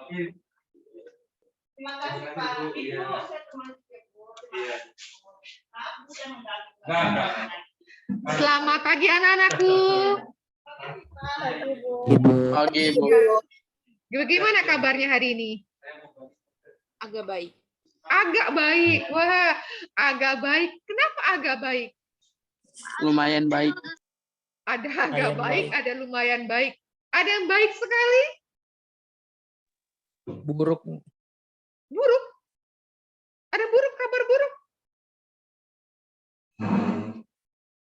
Terima kasih Pak. Ibu, saya teman Selamat pagi anak-anakku. Pagi, Ibu. Bagaimana kabarnya hari ini? Agak baik. Agak baik. Wah, agak baik. Kenapa agak baik? Lumayan baik. Ada agak baik, ada lumayan baik. Ada yang baik sekali? Buruk. Buruk. Ada buruk, kabar buruk.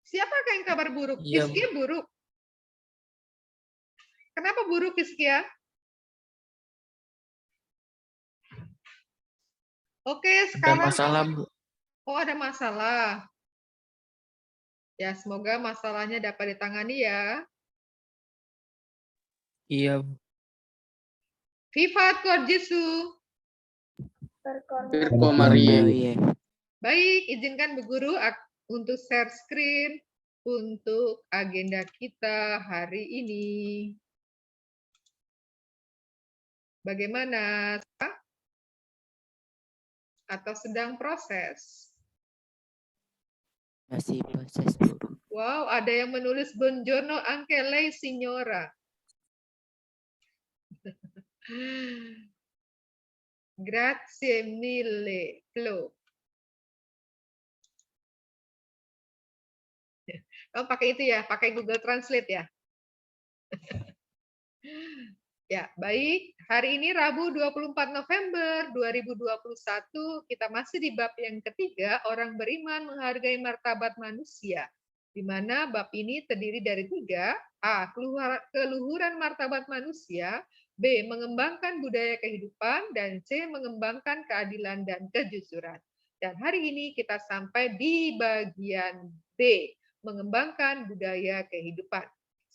Siapakah yang kabar buruk? Iya. Hizkia buruk. Kenapa buruk, Hizkia? Oke, sekarang. Ada masalah, Bu. Oh, ada masalah. Ya, semoga masalahnya dapat ditangani ya. Iya. Vivat Cor Jesu. Virgo Maria. Baik, izinkan Bu Guru untuk share screen untuk agenda kita hari ini. Bagaimana? Atau sedang proses? Masih proses, Bu. Wow, ada yang menulis Buongiorno anche lei, signora. Grazie mille, Flo. Kamu pakai itu ya, pakai Google Translate ya. Ya, baik. Hari ini Rabu 24 November 2021, kita masih di bab yang ketiga, orang beriman menghargai martabat manusia. Di mana bab ini terdiri dari 3, A, keluhuran martabat manusia, B, mengembangkan budaya kehidupan, dan C, mengembangkan keadilan dan kejujuran. Dan hari ini kita sampai di bagian B, mengembangkan budaya kehidupan.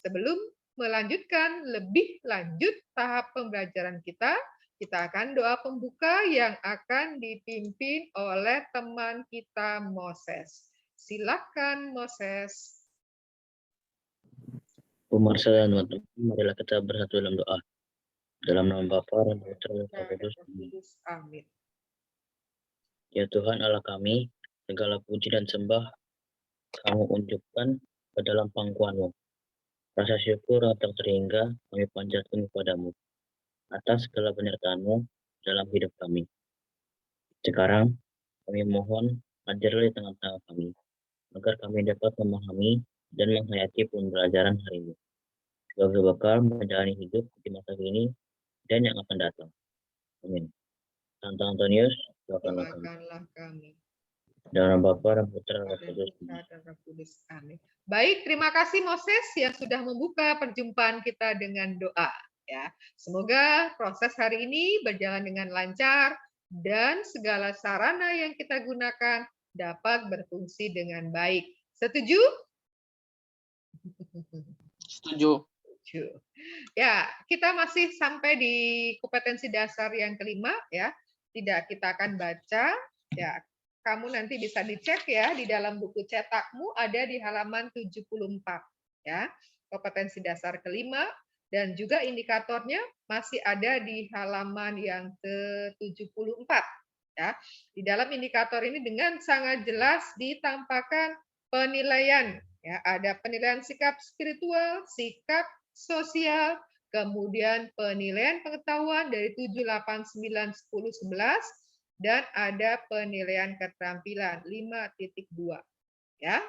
Sebelum melanjutkan lebih lanjut tahap pembelajaran kita akan doa pembuka yang akan dipimpin oleh teman kita Moses. Silakan Moses. Pemirsa dan teman-teman, marilah kita bersatu dalam doa. Dalam nama Bapa dan Putra dan Roh Kudus. Amin. Ya Tuhan Allah kami, segala puji dan sembah kamu unjukkan ke dalam pangkuan-Mu. Rasa syukur yang tak terhingga kami panjatkan kepadamu atas segala penyertaan-Mu dalam hidup kami. Sekarang kami mohon hadirlah di tengah-tengah kami, agar kami dapat memahami dan menghayati pembelajaran hari ini, sebagai bekal menjalani hidup di masa kini dan yang akan datang. Amin. Santo Antonius, doakanlah kami. Dalam Bapa dan Putra dan Roh Kudus. Amin. Baik, terima kasih Moses yang sudah membuka perjumpaan kita dengan doa. Ya, semoga proses hari ini berjalan dengan lancar dan segala sarana yang kita gunakan dapat berfungsi dengan baik. Setuju? Setuju. Ya, kita masih sampai di kompetensi dasar yang kelima ya. Tidak, kita akan baca ya. Kamu nanti bisa dicek ya di dalam buku cetakmu ada di halaman 74 ya. Kompetensi dasar kelima dan juga indikatornya masih ada di halaman yang ke-74 ya. Di dalam indikator ini dengan sangat jelas ditampakkan penilaian ya, ada penilaian sikap spiritual, sikap sosial, kemudian penilaian pengetahuan dari 7, 8, 9, 10, 11, dan ada penilaian keterampilan 5.2 ya.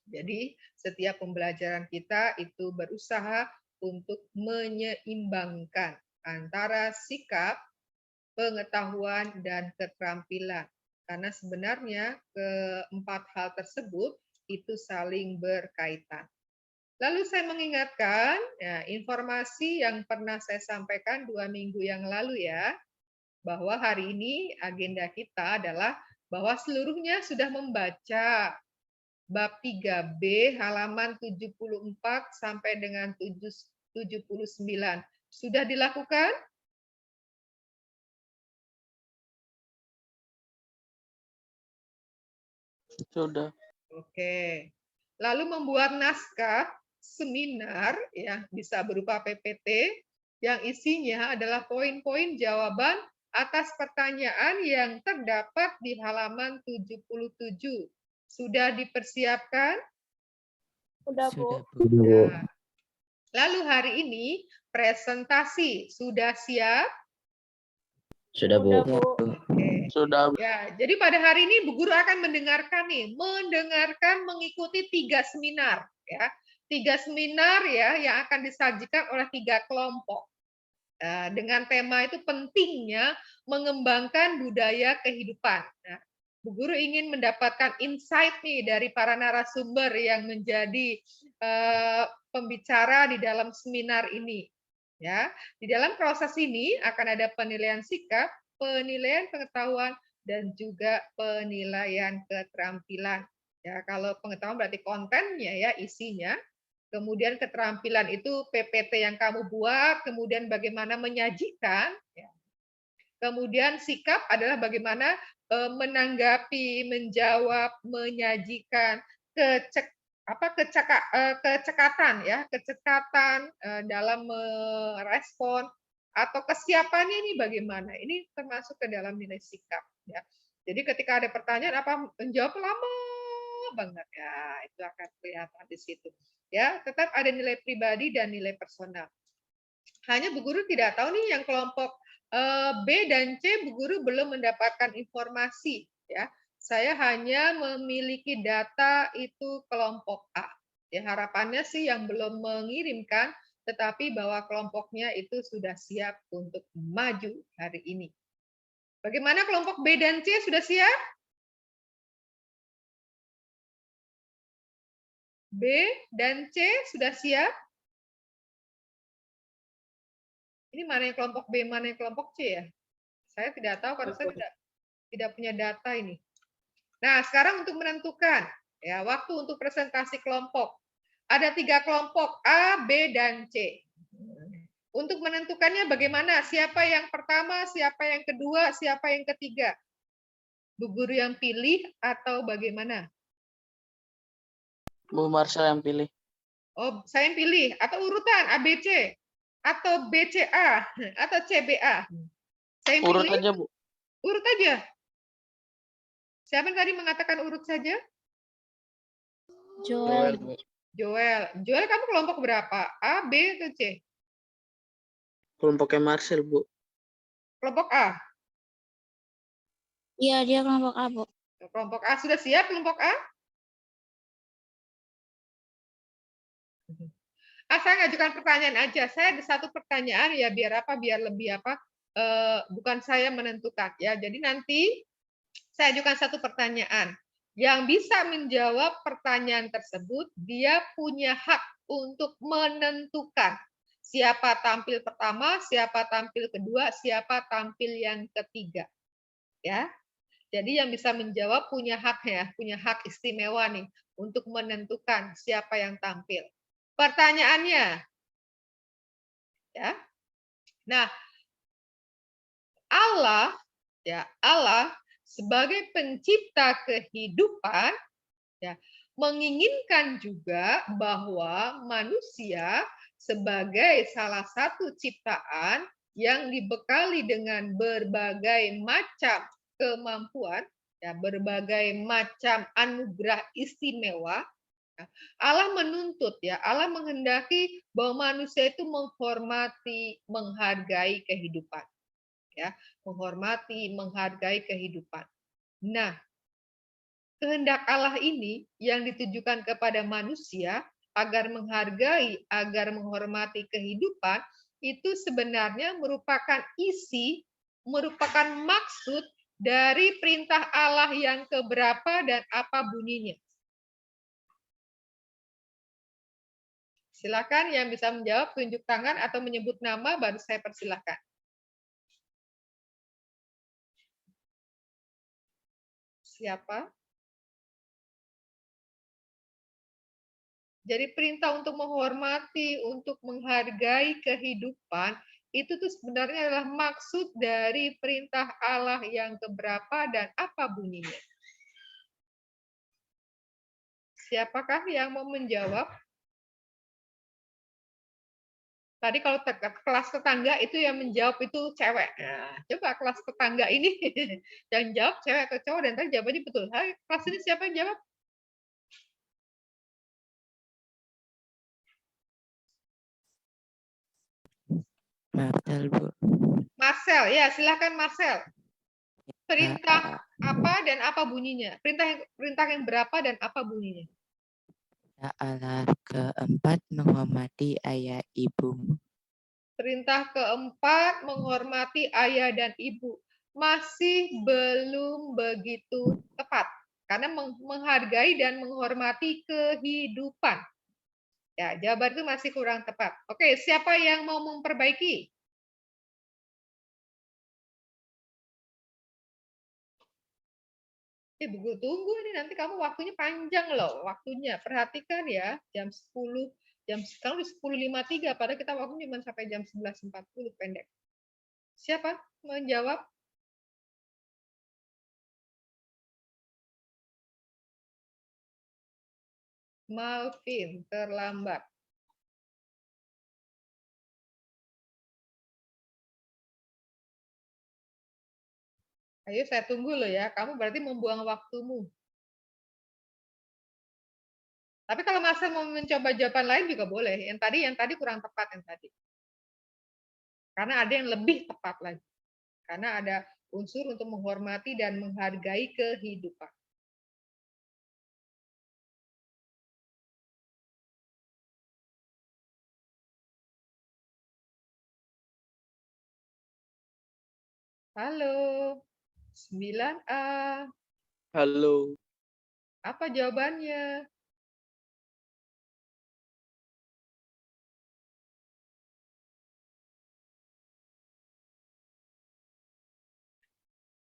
Jadi setiap pembelajaran kita itu berusaha untuk menyeimbangkan antara sikap, pengetahuan, dan keterampilan. Karena sebenarnya keempat hal tersebut itu saling berkaitan. Lalu saya mengingatkan ya, informasi yang pernah saya sampaikan 2 minggu yang lalu ya, bahwa hari ini agenda kita adalah bahwa seluruhnya sudah membaca bab 3B halaman 74 sampai dengan 79. Sudah dilakukan? Sudah. Oke. Lalu membuat naskah seminar ya, bisa berupa PPT yang isinya adalah poin-poin jawaban atas pertanyaan yang terdapat di halaman 77. Sudah dipersiapkan? Sudah, Bu. Ya. Lalu hari ini presentasi sudah siap? Sudah, Bu. Ya, Bu. Oke. Sudah. Ya, jadi pada hari ini Bu Guru akan mendengarkan mengikuti 3 seminar ya. 3 seminar ya yang akan disajikan oleh 3 kelompok. Dengan tema itu pentingnya mengembangkan budaya kehidupan. Nah, Bu Guru ingin mendapatkan insight nih dari para narasumber yang menjadi pembicara di dalam seminar ini. Ya, di dalam proses ini akan ada penilaian sikap, penilaian pengetahuan, dan juga penilaian keterampilan. Ya, kalau pengetahuan berarti kontennya ya, isinya. Kemudian keterampilan itu PPT yang kamu buat, kemudian bagaimana menyajikan, ya. Kemudian sikap adalah bagaimana menanggapi, menjawab, menyajikan, kecekatan ya, kecekatan dalam merespon atau kesiapannya ini bagaimana. Ini termasuk ke dalam nilai sikap ya. Jadi ketika ada pertanyaan apa menjawab lama banget ya, itu akan kelihatan di situ. Ya, tetap ada nilai pribadi dan nilai personal. Hanya Bu Guru tidak tahu nih yang kelompok B dan C, Bu Guru belum mendapatkan informasi ya. Saya hanya memiliki data itu kelompok A. Ya, harapannya sih yang belum mengirimkan, tetapi bahwa kelompoknya itu sudah siap untuk maju hari ini. Bagaimana kelompok B dan C sudah siap? B dan C sudah siap? Ini mana yang kelompok B, mana yang kelompok C ya? Saya tidak tahu karena saya tidak punya data ini. Nah, sekarang untuk menentukan ya waktu untuk presentasi kelompok. Ada 3 kelompok A, B, dan C. Untuk menentukannya bagaimana? Siapa yang pertama, siapa yang kedua, siapa yang ketiga? Bu Guru yang pilih atau bagaimana? Bu Marsha yang pilih. Oh, saya yang pilih. Atau urutan ABC? Atau BCA? Atau CBA? Saya yang Urut pilih. aja, Bu. Urut aja. Siapa yang tadi mengatakan urut saja? Joel, Bu. Joel. Joel, kamu kelompok berapa? A, B, atau C? Kelompoknya Marcel, Bu. Kelompok A. Iya, dia kelompok A, Bu. Kelompok A sudah siap kelompok A? Saya ngajukan pertanyaan aja. Saya ada satu pertanyaan ya biar apa? Biar lebih apa? Bukan saya menentukan ya. Jadi nanti saya ajukan satu pertanyaan. Yang bisa menjawab pertanyaan tersebut, dia punya hak untuk menentukan siapa tampil pertama, siapa tampil kedua, siapa tampil yang ketiga. Ya. Jadi yang bisa menjawab punya hak ya, punya hak istimewa nih untuk menentukan siapa yang tampil. Pertanyaannya, ya. Nah, Allah sebagai pencipta kehidupan ya, menginginkan juga bahwa manusia sebagai salah satu ciptaan yang dibekali dengan berbagai macam kemampuan, ya, berbagai macam anugerah istimewa. Allah menuntut ya, Allah menghendaki bahwa manusia itu menghormati, menghargai kehidupan. Ya, menghormati, menghargai kehidupan. Nah, kehendak Allah ini yang ditujukan kepada manusia agar menghargai, agar menghormati kehidupan, itu sebenarnya merupakan merupakan maksud dari perintah Allah yang keberapa dan apa bunyinya. Silakan yang bisa menjawab tunjuk tangan atau menyebut nama baru saya persilahkan. Siapa? Jadi perintah untuk menghormati, untuk menghargai kehidupan, itu tuh sebenarnya adalah maksud dari perintah Allah yang keberapa dan apa bunyinya. Siapakah yang mau menjawab? Tadi kalau kelas tetangga itu yang menjawab itu cewek. Nah, coba kelas tetangga ini yang jawab cewek atau cowok dan tadi jawabannya betul. Hai, kelas ini siapa yang jawab? Marcel, Bu. Marcel, ya silakan Marcel. Ya, Perintah apa dan apa bunyinya? Perintah yang berapa dan apa bunyinya? Allah keempat menghormati ayah ibumu. Perintah keempat menghormati ayah dan ibu. Masih belum begitu tepat. Karena menghargai dan menghormati kehidupan. Ya, jawaban itu masih kurang tepat. Oke, siapa yang mau memperbaiki? Tunggu ini nanti kamu waktunya panjang loh, waktunya. Perhatikan ya, jam 10, sekarang di 10.53, padahal kita waktunya cuma sampai jam 11.40 pendek. Siapa menjawab? Malvin, terlambat. Ayo saya tunggu loh ya, kamu berarti membuang waktumu. Tapi kalau masa mau mencoba jawaban lain juga boleh. Yang tadi kurang tepat yang tadi. Karena ada yang lebih tepat lagi. Karena ada unsur untuk menghormati dan menghargai kehidupan. Halo, 9A. Halo. Apa jawabannya?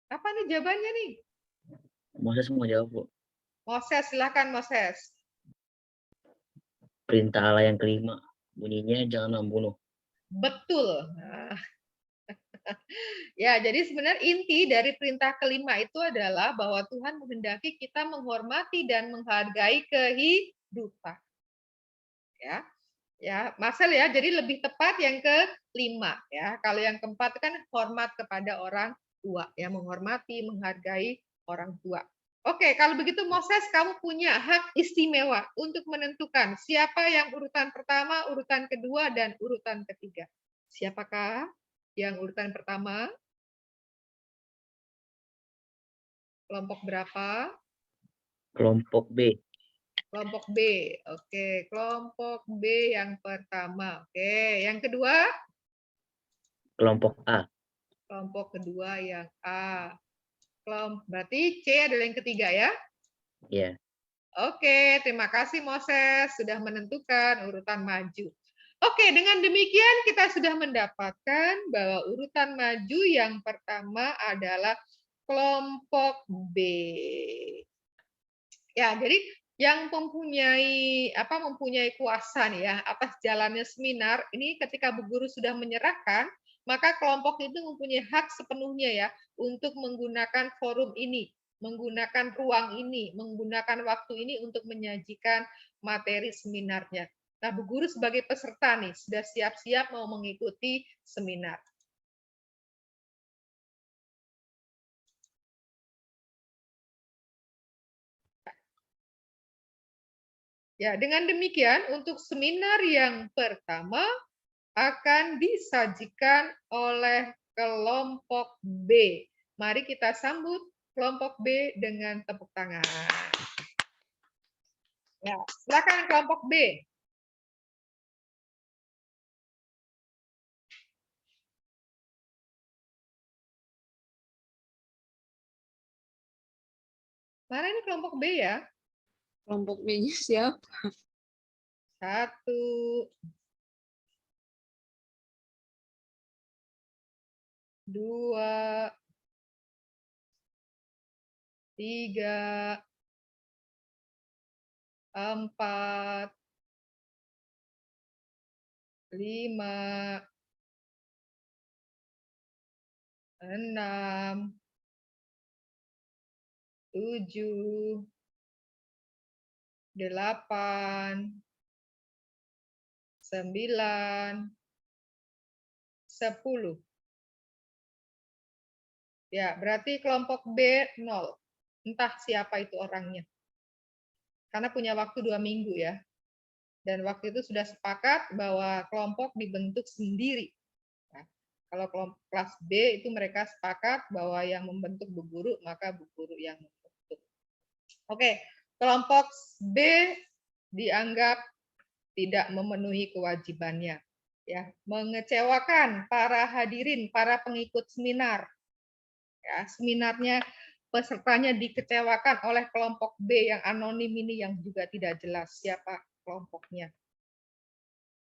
Apa nih jawabannya nih? Moses mau jawab, Bu. Moses, silakan Moses. Perintah Allah yang kelima. Bunyinya jangan membunuh. Betul. Nah. Ya, jadi sebenarnya inti dari perintah kelima itu adalah bahwa Tuhan menghendaki kita menghormati dan menghargai kehidupan. Ya. Ya, Marcel ya. Jadi lebih tepat yang kelima ya. Kalau yang keempat kan hormat kepada orang tua ya, menghormati, menghargai orang tua. Oke, kalau begitu Moses, kamu punya hak istimewa untuk menentukan siapa yang urutan pertama, urutan kedua, dan urutan ketiga. Siapakah yang urutan pertama? Kelompok berapa? Kelompok B. Kelompok B. Oke, kelompok B yang pertama. Oke, yang kedua? Kelompok A. Kelompok kedua yang A. Berarti C adalah yang ketiga ya? Ya. Oke, terima kasih Moses sudah menentukan urutan maju. Oke, dengan demikian kita sudah mendapatkan bahwa urutan maju yang pertama adalah kelompok B. Ya, jadi yang mempunyai kuasa nih ya atas jalannya seminar ini ketika Bu Guru sudah menyerahkan, maka kelompok itu mempunyai hak sepenuhnya ya untuk menggunakan forum ini, menggunakan ruang ini, menggunakan waktu ini untuk menyajikan materi seminarnya. Nah, Bu Guru sebagai peserta nih sudah siap-siap mau mengikuti seminar. Ya, dengan demikian untuk seminar yang pertama akan disajikan oleh kelompok B. Mari kita sambut kelompok B dengan tepuk tangan. Ya, silakan kelompok B. Mana ini kelompok B ya? Kelompok B-nya siapa? 1, 2, 3, 4, 5, 6, 7, 8, 9, 10. Ya, berarti kelompok B 0. Entah siapa itu orangnya. Karena punya waktu 2 minggu ya. Dan waktu itu sudah sepakat bahwa kelompok dibentuk sendiri. Nah, kalau kelompok kelas B itu mereka sepakat bahwa yang membentuk Bu Guru, maka Bu Guru yang membentuk. Oke, kelompok B dianggap tidak memenuhi kewajibannya. Ya, mengecewakan para hadirin, para pengikut seminar. Ya, seminarnya pesertanya dikecewakan oleh kelompok B yang anonim ini yang juga tidak jelas siapa kelompoknya.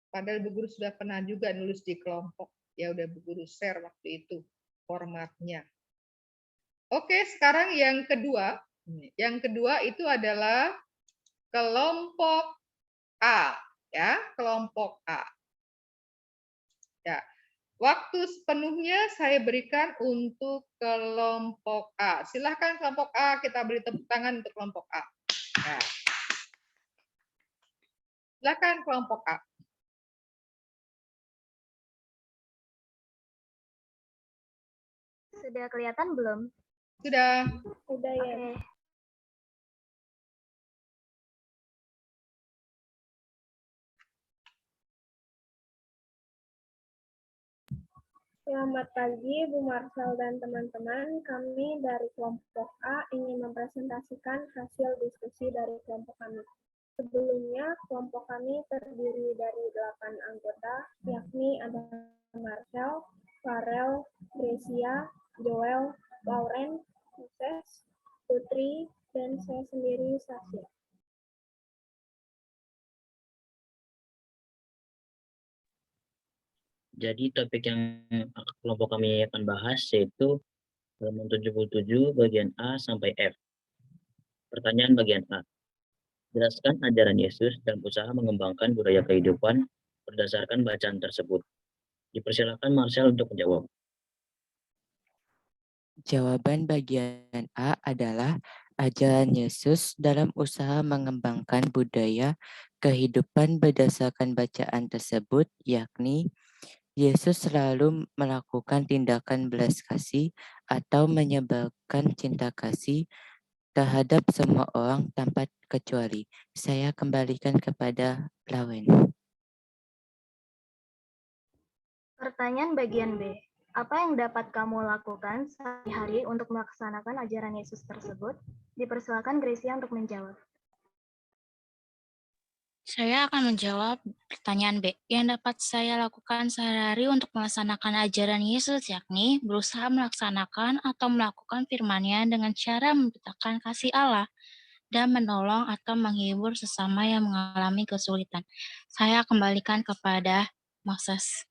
Padahal Bu Guru sudah pernah juga nulis di kelompok. Ya udah Bu Guru share waktu itu formatnya. Oke, sekarang yang kedua. Yang kedua itu adalah kelompok A, ya, kelompok A. Ya. Waktu sepenuhnya saya berikan untuk kelompok A. Silahkan kelompok A, kita beri tepuk tangan untuk kelompok A. Ya. Silahkan kelompok A. Sudah kelihatan belum? Sudah. Sudah ya. Oke. Selamat pagi, Bu Marcel dan teman-teman. Kami dari kelompok A ingin mempresentasikan hasil diskusi dari kelompok kami. Sebelumnya, kelompok kami terdiri dari 8 anggota, yakni ada Marcel, Farel, Grecia, Joel, Lauren, Moses, Putri, dan saya sendiri, Sasya. Jadi topik yang kelompok kami akan bahas yaitu halaman 77 bagian A sampai F. Pertanyaan bagian A. Jelaskan ajaran Yesus dan usaha mengembangkan budaya kehidupan berdasarkan bacaan tersebut. Dipersilakan Marcel untuk menjawab. Jawaban bagian A adalah ajaran Yesus dalam usaha mengembangkan budaya kehidupan berdasarkan bacaan tersebut, yakni Yesus selalu melakukan tindakan belas kasih atau menyebarkan cinta kasih terhadap semua orang tanpa kecuali. Saya kembalikan kepada Lauren. Pertanyaan bagian B. Apa yang dapat kamu lakukan sehari-hari untuk melaksanakan ajaran Yesus tersebut? Dipersilakan Gracia untuk menjawab. Saya akan menjawab pertanyaan B. Yang dapat saya lakukan sehari-hari untuk melaksanakan ajaran Yesus, yakni berusaha melaksanakan atau melakukan firman-Nya dengan cara memberitakan kasih Allah dan menolong atau menghibur sesama yang mengalami kesulitan. Saya kembalikan kepada Moses.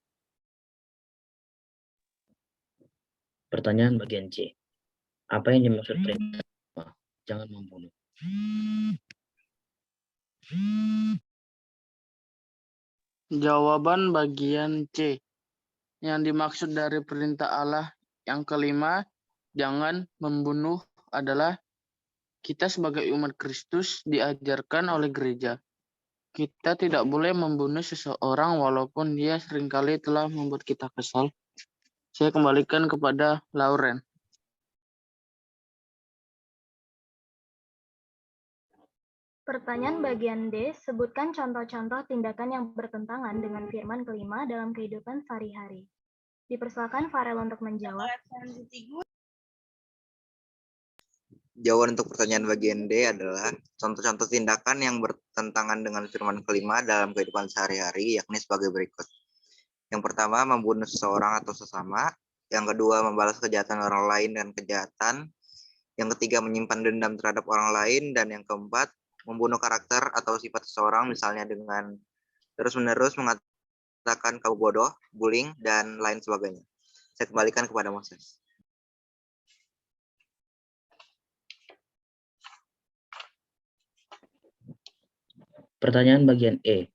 Pertanyaan bagian C. Apa yang dimaksud perintah? Jangan membunuh. Jawaban bagian C. Yang dimaksud dari perintah Allah yang kelima, jangan membunuh adalah kita sebagai umat Kristus diajarkan oleh gereja. Kita tidak boleh membunuh seseorang walaupun dia seringkali telah membuat kita kesal. Saya kembalikan kepada Lauren. Pertanyaan bagian D, sebutkan contoh-contoh tindakan yang bertentangan dengan firman kelima dalam kehidupan sehari-hari. Dipersilakan Farel untuk menjawab. Jawaban untuk pertanyaan bagian D adalah contoh-contoh tindakan yang bertentangan dengan firman kelima dalam kehidupan sehari-hari, yakni sebagai berikut. Yang pertama, membunuh seseorang atau sesama. Yang kedua, membalas kejahatan orang lain dengan kejahatan. Yang ketiga, menyimpan dendam terhadap orang lain. Dan yang keempat, membunuh karakter atau sifat seseorang, misalnya dengan terus-menerus mengatakan kau bodoh, bullying, dan lain sebagainya. Saya kembalikan kepada Moses. Pertanyaan bagian E.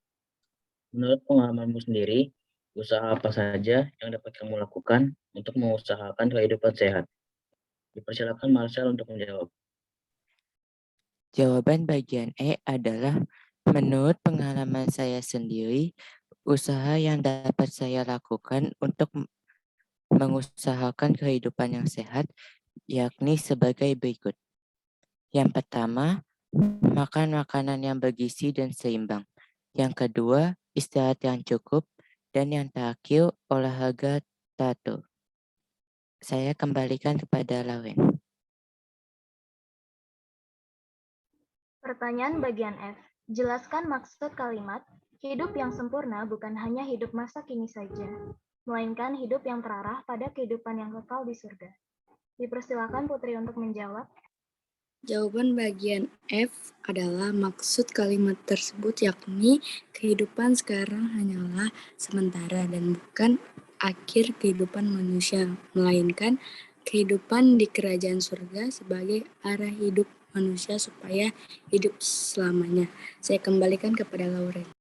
Menurut pengalamanmu sendiri, usaha apa saja yang dapat kamu lakukan untuk mengusahakan kehidupan sehat? Dipersilakan Marcel untuk menjawab. Jawaban bagian E adalah menurut pengalaman saya sendiri, usaha yang dapat saya lakukan untuk mengusahakan kehidupan yang sehat, yakni sebagai berikut. Yang pertama, makan makanan yang bergizi dan seimbang. Yang kedua, istirahat yang cukup. Dan yang terakhir, olahraga teratur. Saya kembalikan kepada Lauren. Pertanyaan bagian F. Jelaskan maksud kalimat, hidup yang sempurna bukan hanya hidup masa kini saja, melainkan hidup yang terarah pada kehidupan yang kekal di surga. Dipersilakan Putri untuk menjawab. Jawaban bagian F adalah maksud kalimat tersebut yakni kehidupan sekarang hanyalah sementara dan bukan akhir kehidupan manusia, melainkan kehidupan di kerajaan surga sebagai arah hidup manusia supaya hidup selamanya. Saya kembalikan kepada Lauren.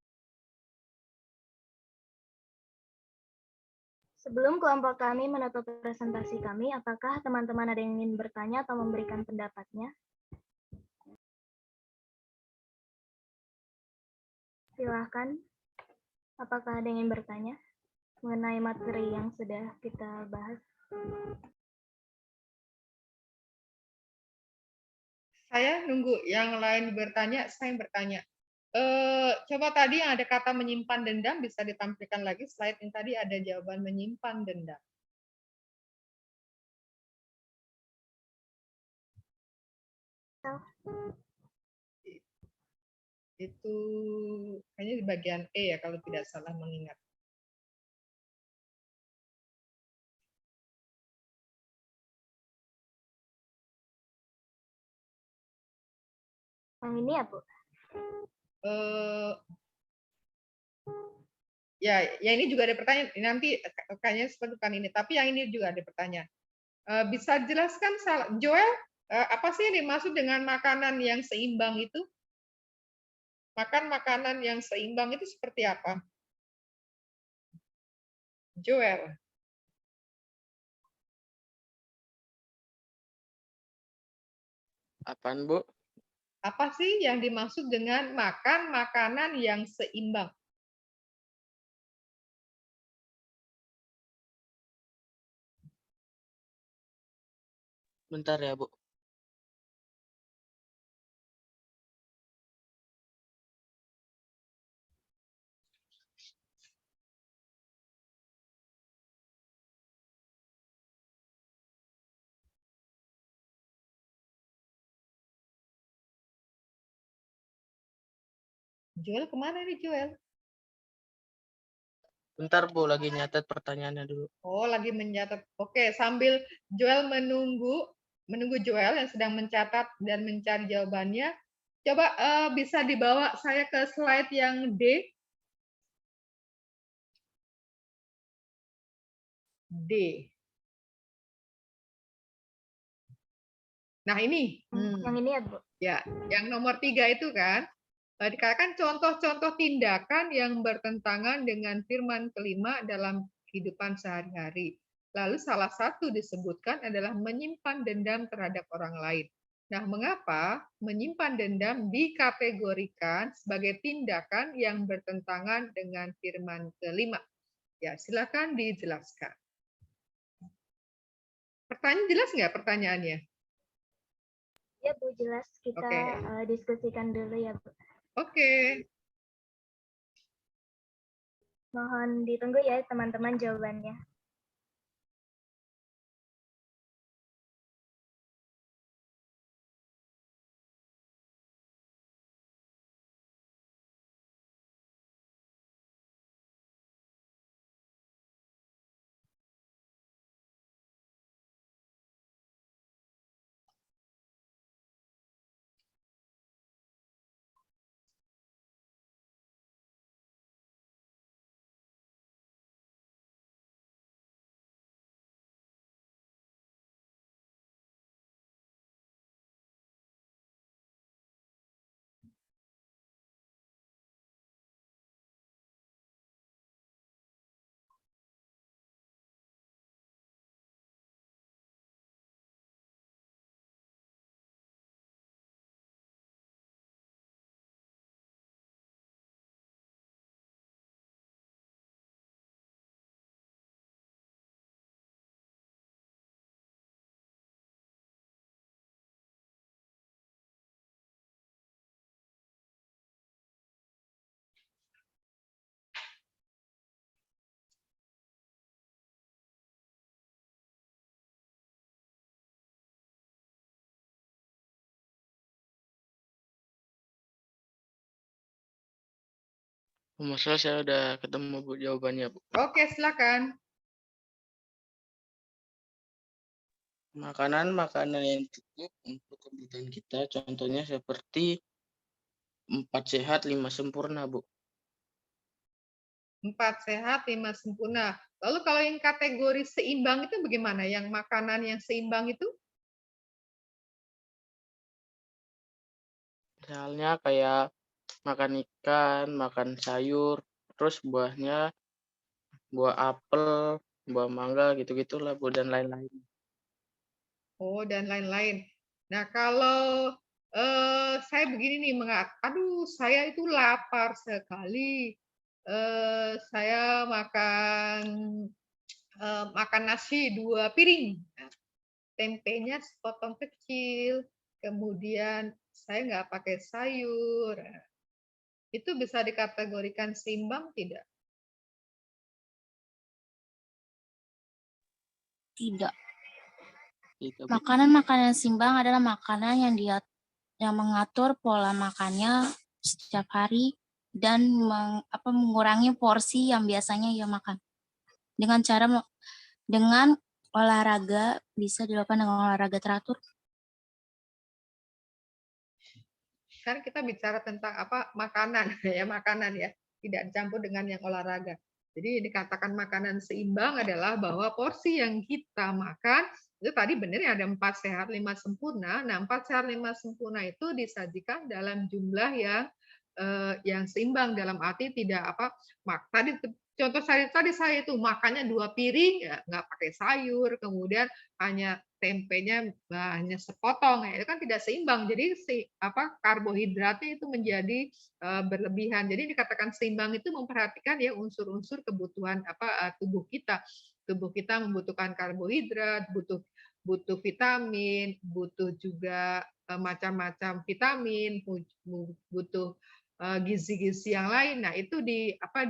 Sebelum kelompok kami menutup presentasi kami, apakah teman-teman ada yang ingin bertanya atau memberikan pendapatnya? Silahkan. Apakah ada yang ingin bertanya mengenai materi yang sudah kita bahas? Saya nunggu yang lain bertanya, saya yang bertanya. Coba tadi yang ada kata menyimpan dendam bisa ditampilkan lagi slide yang tadi ada jawaban menyimpan dendam. Itu kayaknya di bagian E ya kalau tidak salah mengingat. Yang ini ya, Bu? Ya, yang ini juga ada pertanyaan. Nanti kayaknya bukan ini, tapi yang ini juga ada pertanyaan. Bisa jelaskan, Joel, apa sih yang dimaksud dengan makanan yang seimbang itu? Makan makanan yang seimbang itu seperti apa? Joel. Apaan, Bu? Apa sih yang dimaksud dengan makan makanan yang seimbang? Bentar ya, Bu. Joel kemana nih Joel? Bentar, Bu. Lagi nyatet pertanyaannya dulu. Oh, lagi mencatat. Oke, sambil Joel menunggu Joel yang sedang mencatat dan mencari jawabannya. Coba bisa dibawa saya ke slide yang D. D. Nah ini. Yang ini ya, Bu? Ya, yang nomor 3 itu kan. Dikatakan contoh-contoh tindakan yang bertentangan dengan firman kelima dalam kehidupan sehari-hari. Lalu salah satu disebutkan adalah menyimpan dendam terhadap orang lain. Nah, mengapa menyimpan dendam dikategorikan sebagai tindakan yang bertentangan dengan firman kelima? Ya, silakan dijelaskan. Pertanyaan jelas nggak pertanyaannya? Ya, Bu, jelas. Kita diskusikan dulu ya, Bu. Oke. Mohon ditunggu ya, teman-teman, jawabannya. Bu Marcel, saya udah ketemu Bu jawabannya, Bu. Oke, silakan. Makanan-makanan yang cukup untuk kebutuhan kita, contohnya seperti 4 sehat, 5 sempurna, Bu. 4 sehat, 5 sempurna. Lalu kalau yang kategori seimbang itu bagaimana? Yang makanan yang seimbang itu? Misalnya kayak makan ikan, makan sayur, terus buahnya buah apel, buah mangga, gitu-gitulah, Bu, dan lain-lain. Oh, dan lain-lain. Nah, kalau saya begini nih, aduh, saya itu lapar sekali. Saya makan nasi 2 piring. Nah, tempenya sepotong kecil, kemudian saya nggak pakai sayur. Nah, itu bisa dikategorikan seimbang tidak? Tidak. Gitu, Bu. Makanan-makanan seimbang adalah makanan yang mengatur pola makannya setiap hari dan mengurangi porsi yang biasanya ia makan. Dengan olahraga, bisa dilakukan dengan olahraga teratur. Kan kita bicara tentang makanan ya, makanan ya, tidak dicampur dengan yang olahraga. Jadi dikatakan makanan seimbang adalah bahwa porsi yang kita makan itu tadi benar ya, ada 4 sehat 5 sempurna. Nah, 4 sehat 5 sempurna itu disajikan dalam jumlah yang seimbang, dalam arti tidak tadi contoh saya itu makannya 2 piring ya nggak pakai sayur, kemudian hanya tempenya hanya sepotong, ya itu kan tidak seimbang. Jadi karbohidratnya itu menjadi berlebihan. Jadi dikatakan seimbang itu memperhatikan ya unsur-unsur kebutuhan tubuh kita. Tubuh kita membutuhkan karbohidrat, butuh vitamin, butuh juga macam-macam vitamin, butuh gizi-gizi yang lain. Nah, itu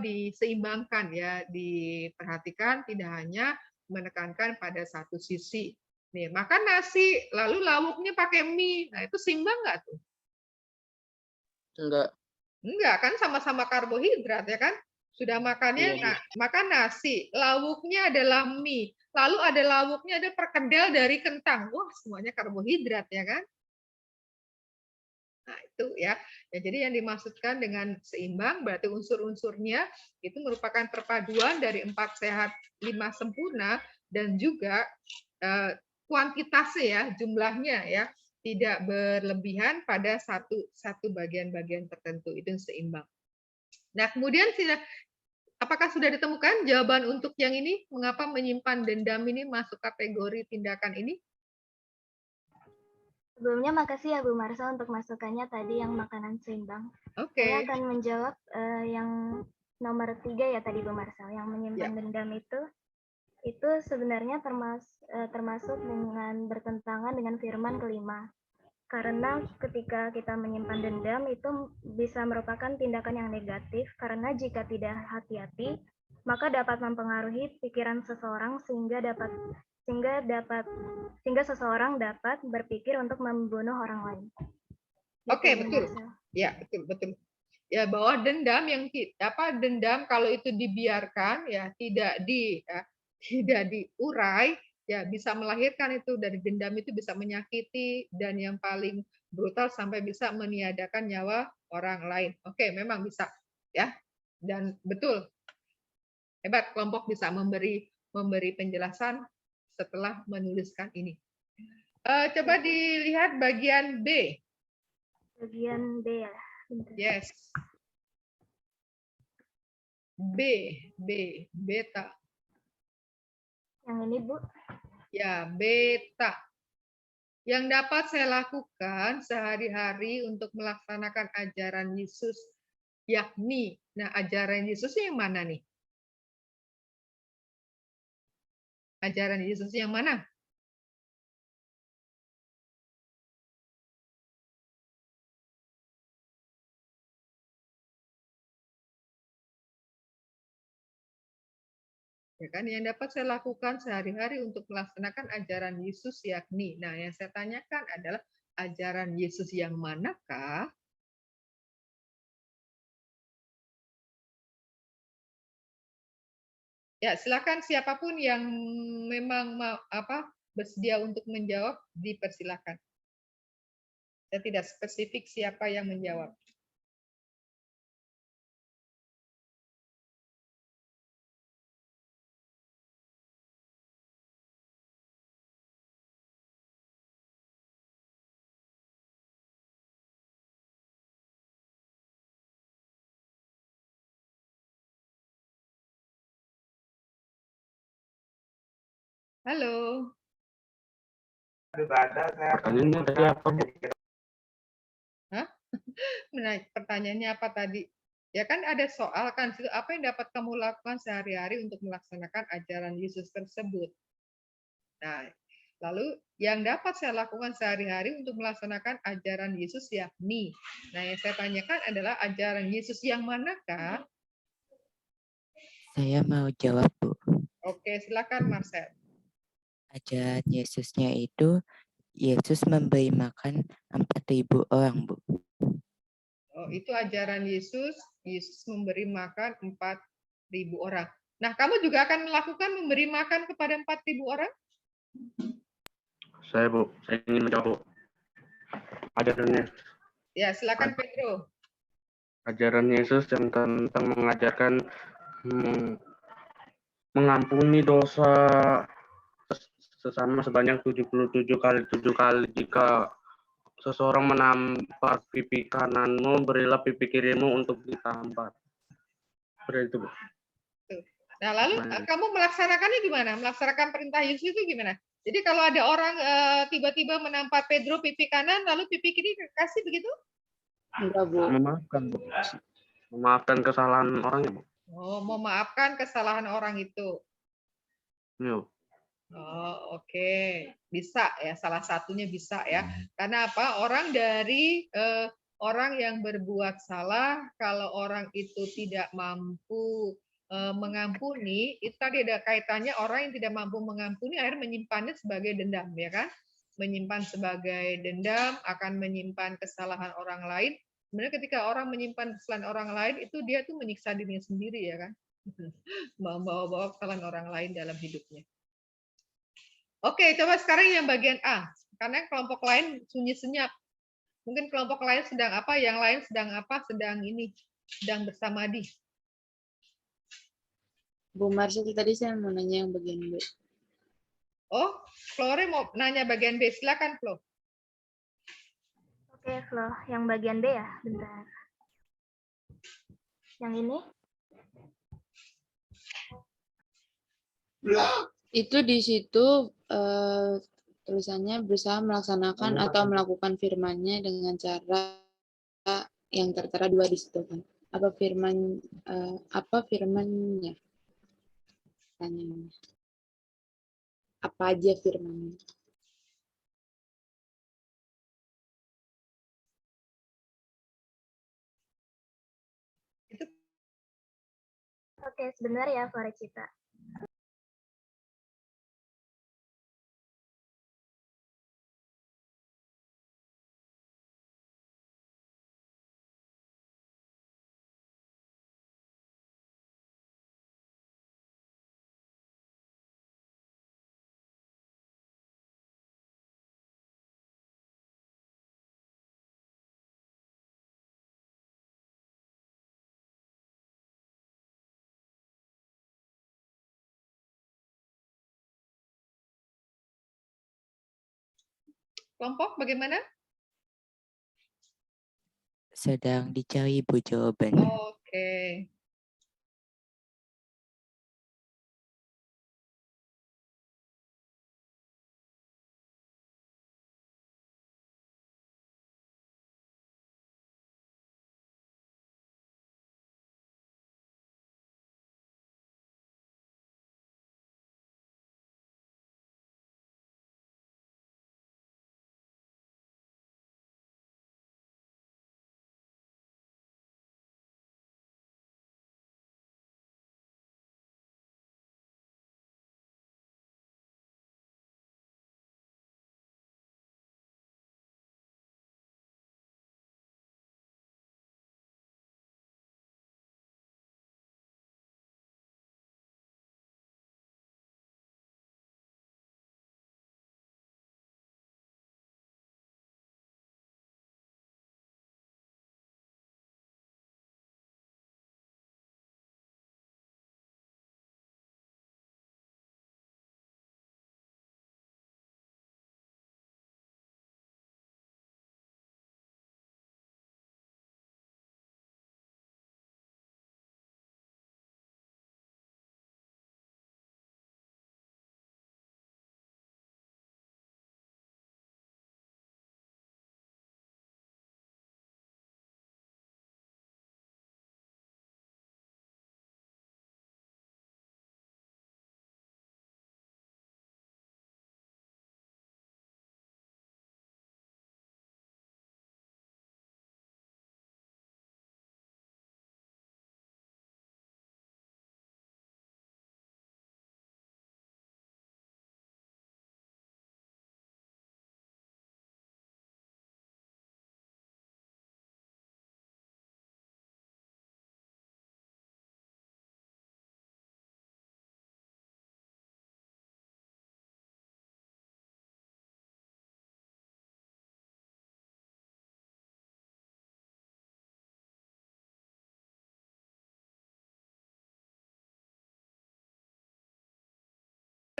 diseimbangkan ya, diperhatikan tidak hanya menekankan pada satu sisi. Nih, makan nasi, lalu lauknya pakai mie. Nah, itu seimbang nggak tuh? Enggak. Enggak, kan sama-sama karbohidrat ya kan? Sudah makannya makan nasi, lauknya adalah mie. Lalu ada lauknya ada perkedel dari kentang. Wah, semuanya karbohidrat ya kan? Nah, itu ya. Ya, jadi yang dimaksudkan dengan seimbang berarti unsur-unsurnya itu merupakan perpaduan dari 4 sehat 5 sempurna dan juga kuantitasnya ya, jumlahnya ya, tidak berlebihan pada satu bagian-bagian tertentu, itu seimbang. Nah, kemudian apakah sudah ditemukan jawaban untuk yang ini? Mengapa menyimpan dendam ini masuk kategori tindakan ini? Sebelumnya makasih ya Bu Marcel untuk masukannya tadi yang makanan seimbang. Oke. Saya akan menjawab yang nomor 3 ya tadi Bu Marcel, yang menyimpan dendam itu sebenarnya termasuk dengan bertentangan dengan firman kelima. Karena ketika kita menyimpan dendam itu bisa merupakan tindakan yang negatif, karena jika tidak hati-hati maka dapat mempengaruhi pikiran seseorang sehingga seseorang dapat berpikir untuk membunuh orang lain. Oke, betul. Ya, betul. Ya, bahwa dendam dendam kalau itu dibiarkan ya tidak diurai ya bisa melahirkan itu, dari dendam itu bisa menyakiti dan yang paling brutal sampai bisa meniadakan nyawa orang lain. Oke, memang bisa ya. Dan betul. Hebat kelompok bisa memberi penjelasan setelah menuliskan ini. Coba dilihat bagian B. Bagian B ya. Yes. Beta. Yang ini Bu? Ya, beta. Yang dapat saya lakukan sehari-hari untuk melaksanakan ajaran Yesus, yakni, nah ajaran Yesus yang mana nih? Ajaran Yesus yang mana? Ya kan, yang dapat saya lakukan sehari-hari untuk melaksanakan ajaran Yesus yakni. Nah, yang saya tanyakan adalah ajaran Yesus yang manakah? Ya, silakan siapapun yang memang bersedia untuk menjawab, dipersilakan. Saya tidak spesifik siapa yang menjawab. Halo. Pertanyaannya tadi apa, Bu? Hah? Pertanyaannya apa tadi? Ya kan ada soal kan, apa yang dapat kamu lakukan sehari-hari untuk melaksanakan ajaran Yesus tersebut? Nah, lalu yang dapat saya lakukan sehari-hari untuk melaksanakan ajaran Yesus yakni. Nah, yang saya tanyakan adalah ajaran Yesus yang manakah? Saya mau jawab, Bu. Oke, silakan Marcel. Ajaran Yesusnya itu, Yesus memberi makan 4.000 orang, Bu. Oh, itu ajaran Yesus. Yesus memberi makan 4.000 orang. Nah, kamu juga akan melakukan memberi makan kepada 4.000 orang? Saya, Bu. Saya ingin menjawab, Bu. Ajarannya. Ya, silakan Pedro. Ajaran Yesus yang tentang mengajarkan mengampuni dosa sesama sebanyak 77 kali 7 kali. Jika seseorang menampar pipi kananmu, berilah pipi kirimu untuk ditampar. Seperti itu, Bu. Nah, lalu kamu melaksanakannya gimana? Melaksanakan perintah Yesus itu gimana? Jadi kalau ada orang tiba-tiba menampar Pedro pipi kanan, lalu pipi kiri kasih begitu? Enggak, Bu. Memaafkan, Bu. Memaafkan kesalahan orangnya, Bu. Oh, memaafkan kesalahan orang itu. Yo. Oh, oke. Bisa ya, salah satunya bisa ya. Karena apa? Orang dari orang yang berbuat salah, kalau orang itu tidak mampu mengampuni, itu tadi ada kaitannya orang yang tidak mampu mengampuni akhirnya menyimpannya sebagai dendam, ya kan? Menyimpan sebagai dendam, akan menyimpan kesalahan orang lain. Sebenarnya ketika orang menyimpan kesalahan orang lain, itu dia tuh menyiksa dirinya sendiri, ya kan? Membawa-bawa kesalahan orang lain dalam hidupnya. Oke, coba sekarang yang bagian A. Karena kelompok lain sunyi senyap. Mungkin kelompok lain sedang apa, yang lain sedang apa, sedang bersamadi. Bu Marsha, tadi saya mau nanya yang bagian B. Oh, Flore mau nanya bagian B. Silakan, Flo. Oke, Flo. Yang bagian B ya? Bentar. Yang ini? Itu di situ tulisannya berusaha melaksanakan atau melakukan firman-Nya dengan cara yang tertera 2 di situ kan. Apa firman-Nya? Tanya. Apa aja firman-Nya? Oke, sebentar ya, Floricita. Kelompok bagaimana? Sedang dicari, Bu, jawabannya. Oke.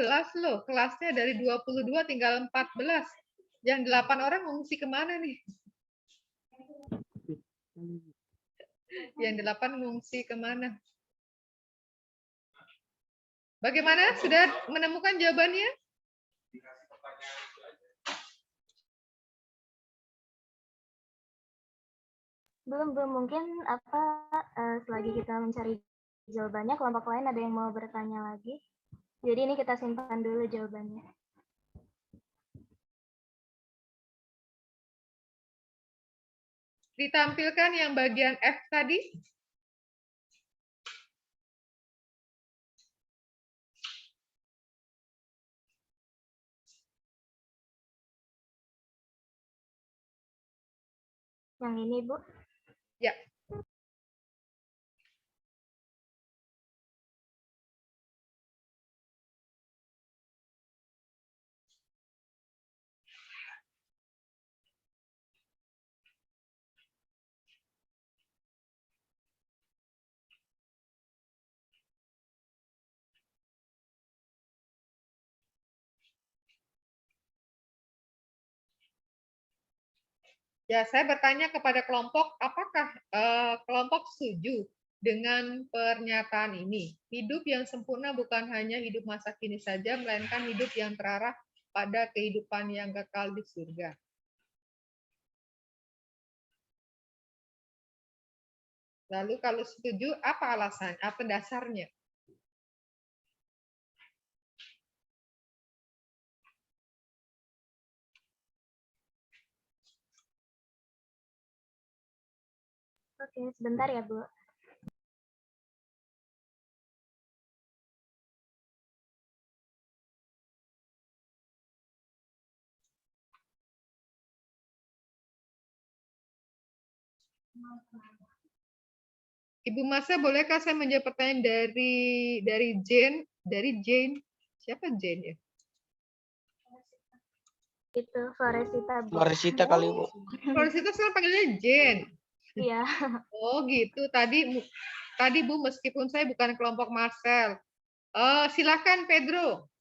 kelas loh. Kelasnya dari 22 tinggal 14. Yang 8 orang ngungsi kemana nih? Yang 8 ngungsi kemana? Bagaimana? Sudah menemukan jawabannya? Belum mungkin selagi kita mencari jawabannya, kelompok lain ada yang mau bertanya lagi. Jadi ini kita simpan dulu jawabannya. Ditampilkan yang bagian F tadi. Yang ini, Bu. Ya. Ya, saya bertanya kepada kelompok, apakah kelompok setuju dengan pernyataan ini? Hidup yang sempurna bukan hanya hidup masa kini saja, melainkan hidup yang terarah pada kehidupan yang kekal di surga. Lalu kalau setuju, apa alasan? Apa dasarnya? Oke, sebentar ya, Bu. Ibu Masa, bolehkah saya menjawab pertanyaan dari Jane? Dari Jane, siapa Jane ya? Itu Floresita, Bu. Floresita kali, Bu. Floresita sekarang panggilnya Jane. Iya. Oh gitu. Tadi Bu, meskipun saya bukan kelompok Marcel. Silakan Pedro.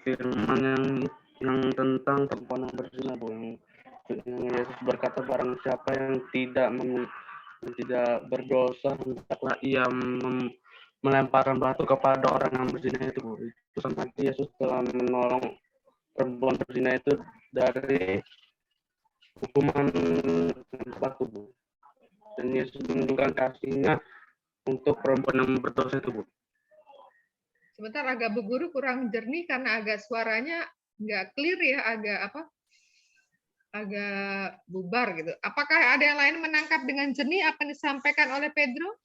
Firman yang tentang perempuan yang berzina, Bu. Yang Yesus berkata, barang siapa yang tidak berdosa, hendaklah ia melemparkan batu kepada orang yang berzina itu, Bu. Itu sampai Yesus telah menolong perempuan berzina itu dari hukuman batu, Bu. Dan Yesus menunjukkan kasihnya untuk perempuan yang berdosa itu, Bu. Sebentar, agak berguru, kurang jernih karena agak suaranya nggak clear ya, agak bubar gitu. Apakah ada yang lain menangkap dengan jernih apa yang disampaikan oleh Pedro?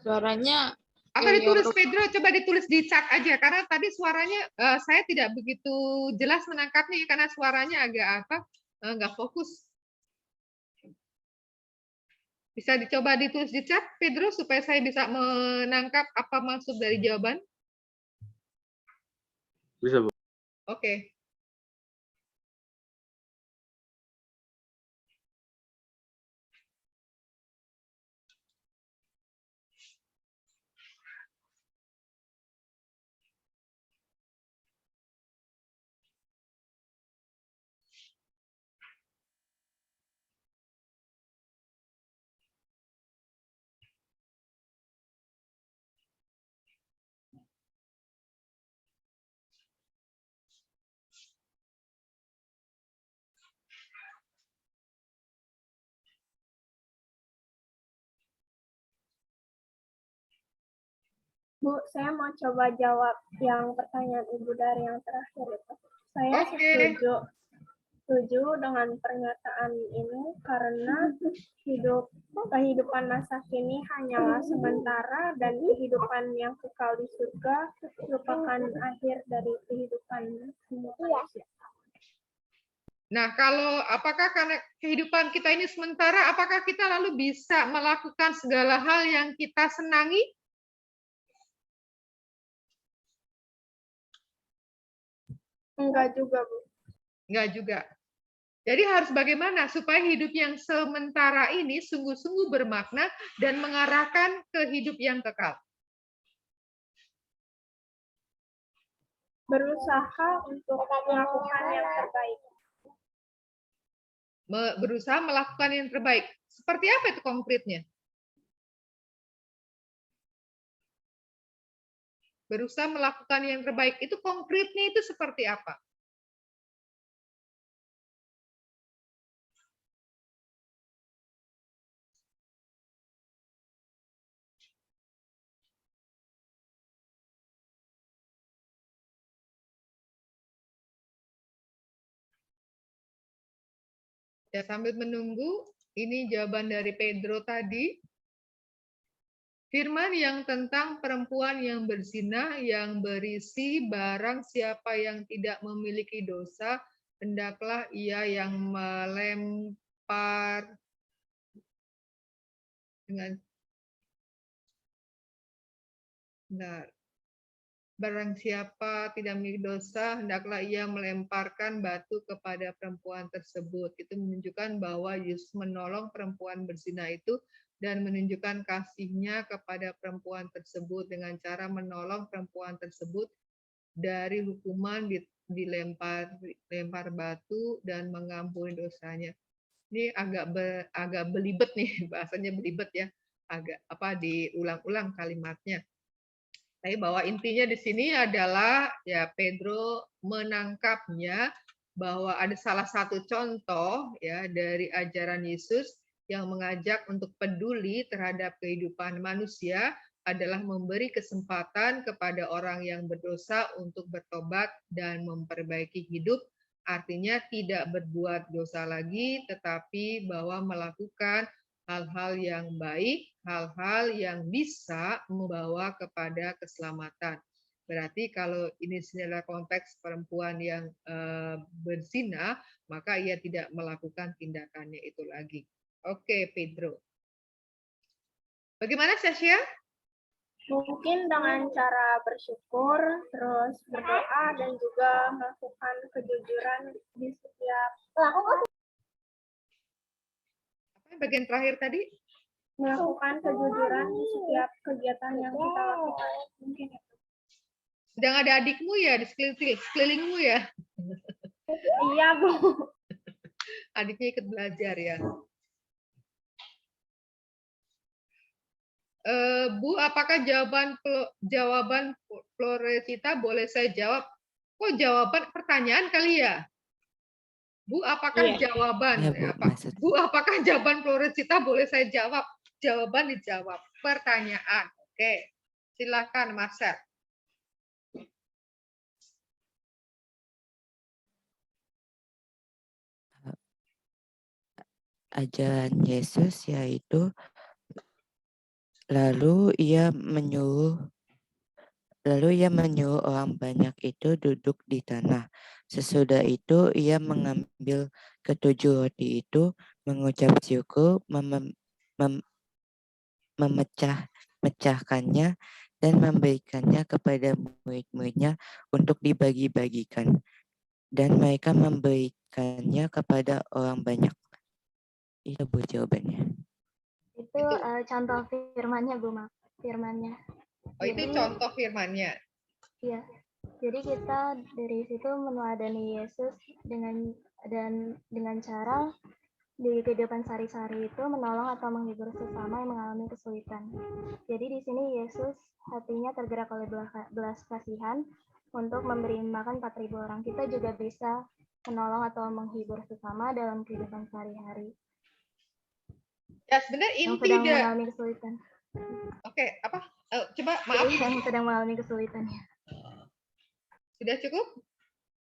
Suaranya Atau ditulis Pedro, coba ditulis di chat aja karena tadi suaranya saya tidak begitu jelas menangkapnya karena suaranya agak nggak fokus. Bisa dicoba ditulis di chat Pedro supaya saya bisa menangkap apa maksud dari jawaban. Bisa, Bu. Oke. Bu, saya mau coba jawab yang pertanyaan Ibu dari yang terakhir itu. Saya setuju dengan pernyataan ini karena kehidupan masa kini hanyalah sementara dan kehidupan yang kekal di surga merupakan akhir dari kehidupan semua manusia. Nah, apakah karena kehidupan kita ini sementara, apakah kita lalu bisa melakukan segala hal yang kita senangi? Enggak juga, Bu. Enggak juga. Jadi harus bagaimana supaya hidup yang sementara ini sungguh-sungguh bermakna dan mengarahkan ke hidup yang kekal. Berusaha untuk melakukan yang terbaik. Berusaha melakukan yang terbaik. Seperti apa itu konkretnya? Berusaha melakukan yang terbaik. Itu konkretnya itu seperti apa? Ya, sambil menunggu, ini jawaban dari Pedro tadi. Firman yang tentang perempuan yang berzina yang berisi barang siapa yang tidak memiliki dosa, hendaklah ia yang melempar dengan benar. Barang siapa tidak memiliki dosa, hendaklah ia melemparkan batu kepada perempuan tersebut. Itu menunjukkan bahwa Yesus menolong perempuan berzina itu dan menunjukkan kasihnya kepada perempuan tersebut dengan cara menolong perempuan tersebut dari hukuman dilempar batu dan mengampuni dosanya. Ini agak belibet nih, bahasanya belibet ya. Agak diulang-ulang kalimatnya. Tapi bahwa intinya di sini adalah ya Pedro menangkapnya bahwa ada salah satu contoh ya dari ajaran Yesus yang mengajak untuk peduli terhadap kehidupan manusia adalah memberi kesempatan kepada orang yang berdosa untuk bertobat dan memperbaiki hidup. Artinya tidak berbuat dosa lagi, tetapi bahwa melakukan hal-hal yang baik, hal-hal yang bisa membawa kepada keselamatan. Berarti kalau ini adalah konteks perempuan yang berzina, maka ia tidak melakukan tindakannya itu lagi. Oke, Pedro. Bagaimana, Sasha? Mungkin dengan cara bersyukur, terus berdoa, dan juga melakukan kejujuran di setiap Apa bagian terakhir tadi? melakukan kejujuran di setiap kegiatan yang kita lakukan. Mungkin itu. Sedang ada adikmu ya di sekelilingmu ya? Iya, Bu. Adiknya ikut belajar ya. Bu, apakah jawaban Floresita boleh saya jawab? Kok jawaban pertanyaan kali ya? Bu, apakah jawaban? Ya, Bu, maksud. Bu, apakah jawaban Floresita boleh saya jawab? Jawaban dijawab. Pertanyaan. Oke. Silakan, Marcel. Ajaran Yesus yaitu lalu ia menyuruh orang banyak itu duduk di tanah. Sesudah itu ia mengambil ketujuh roti itu, mengucap syukur, memecahkannya dan memberikannya kepada murid-muridnya untuk dibagi-bagikan. Dan mereka memberikannya kepada orang banyak. Itu Bu jawabannya. Itu contoh firmannya, Bu, Mak. Firmannya. Oh, itu contoh firmannya. Iya. Jadi kita dari situ meneladani Yesus dengan cara di kehidupan sehari-hari itu menolong atau menghibur sesama yang mengalami kesulitan. Jadi di sini Yesus hatinya tergerak oleh belas kasihan untuk memberi makan 4.000 orang. Kita juga bisa menolong atau menghibur sesama dalam kehidupan sehari-hari. Ya, sebenarnya Yang inti sedang mengalami kesulitan. Oke, apa? Coba maaf. Yang sedang mengalami kesulitan ya. Sudah cukup?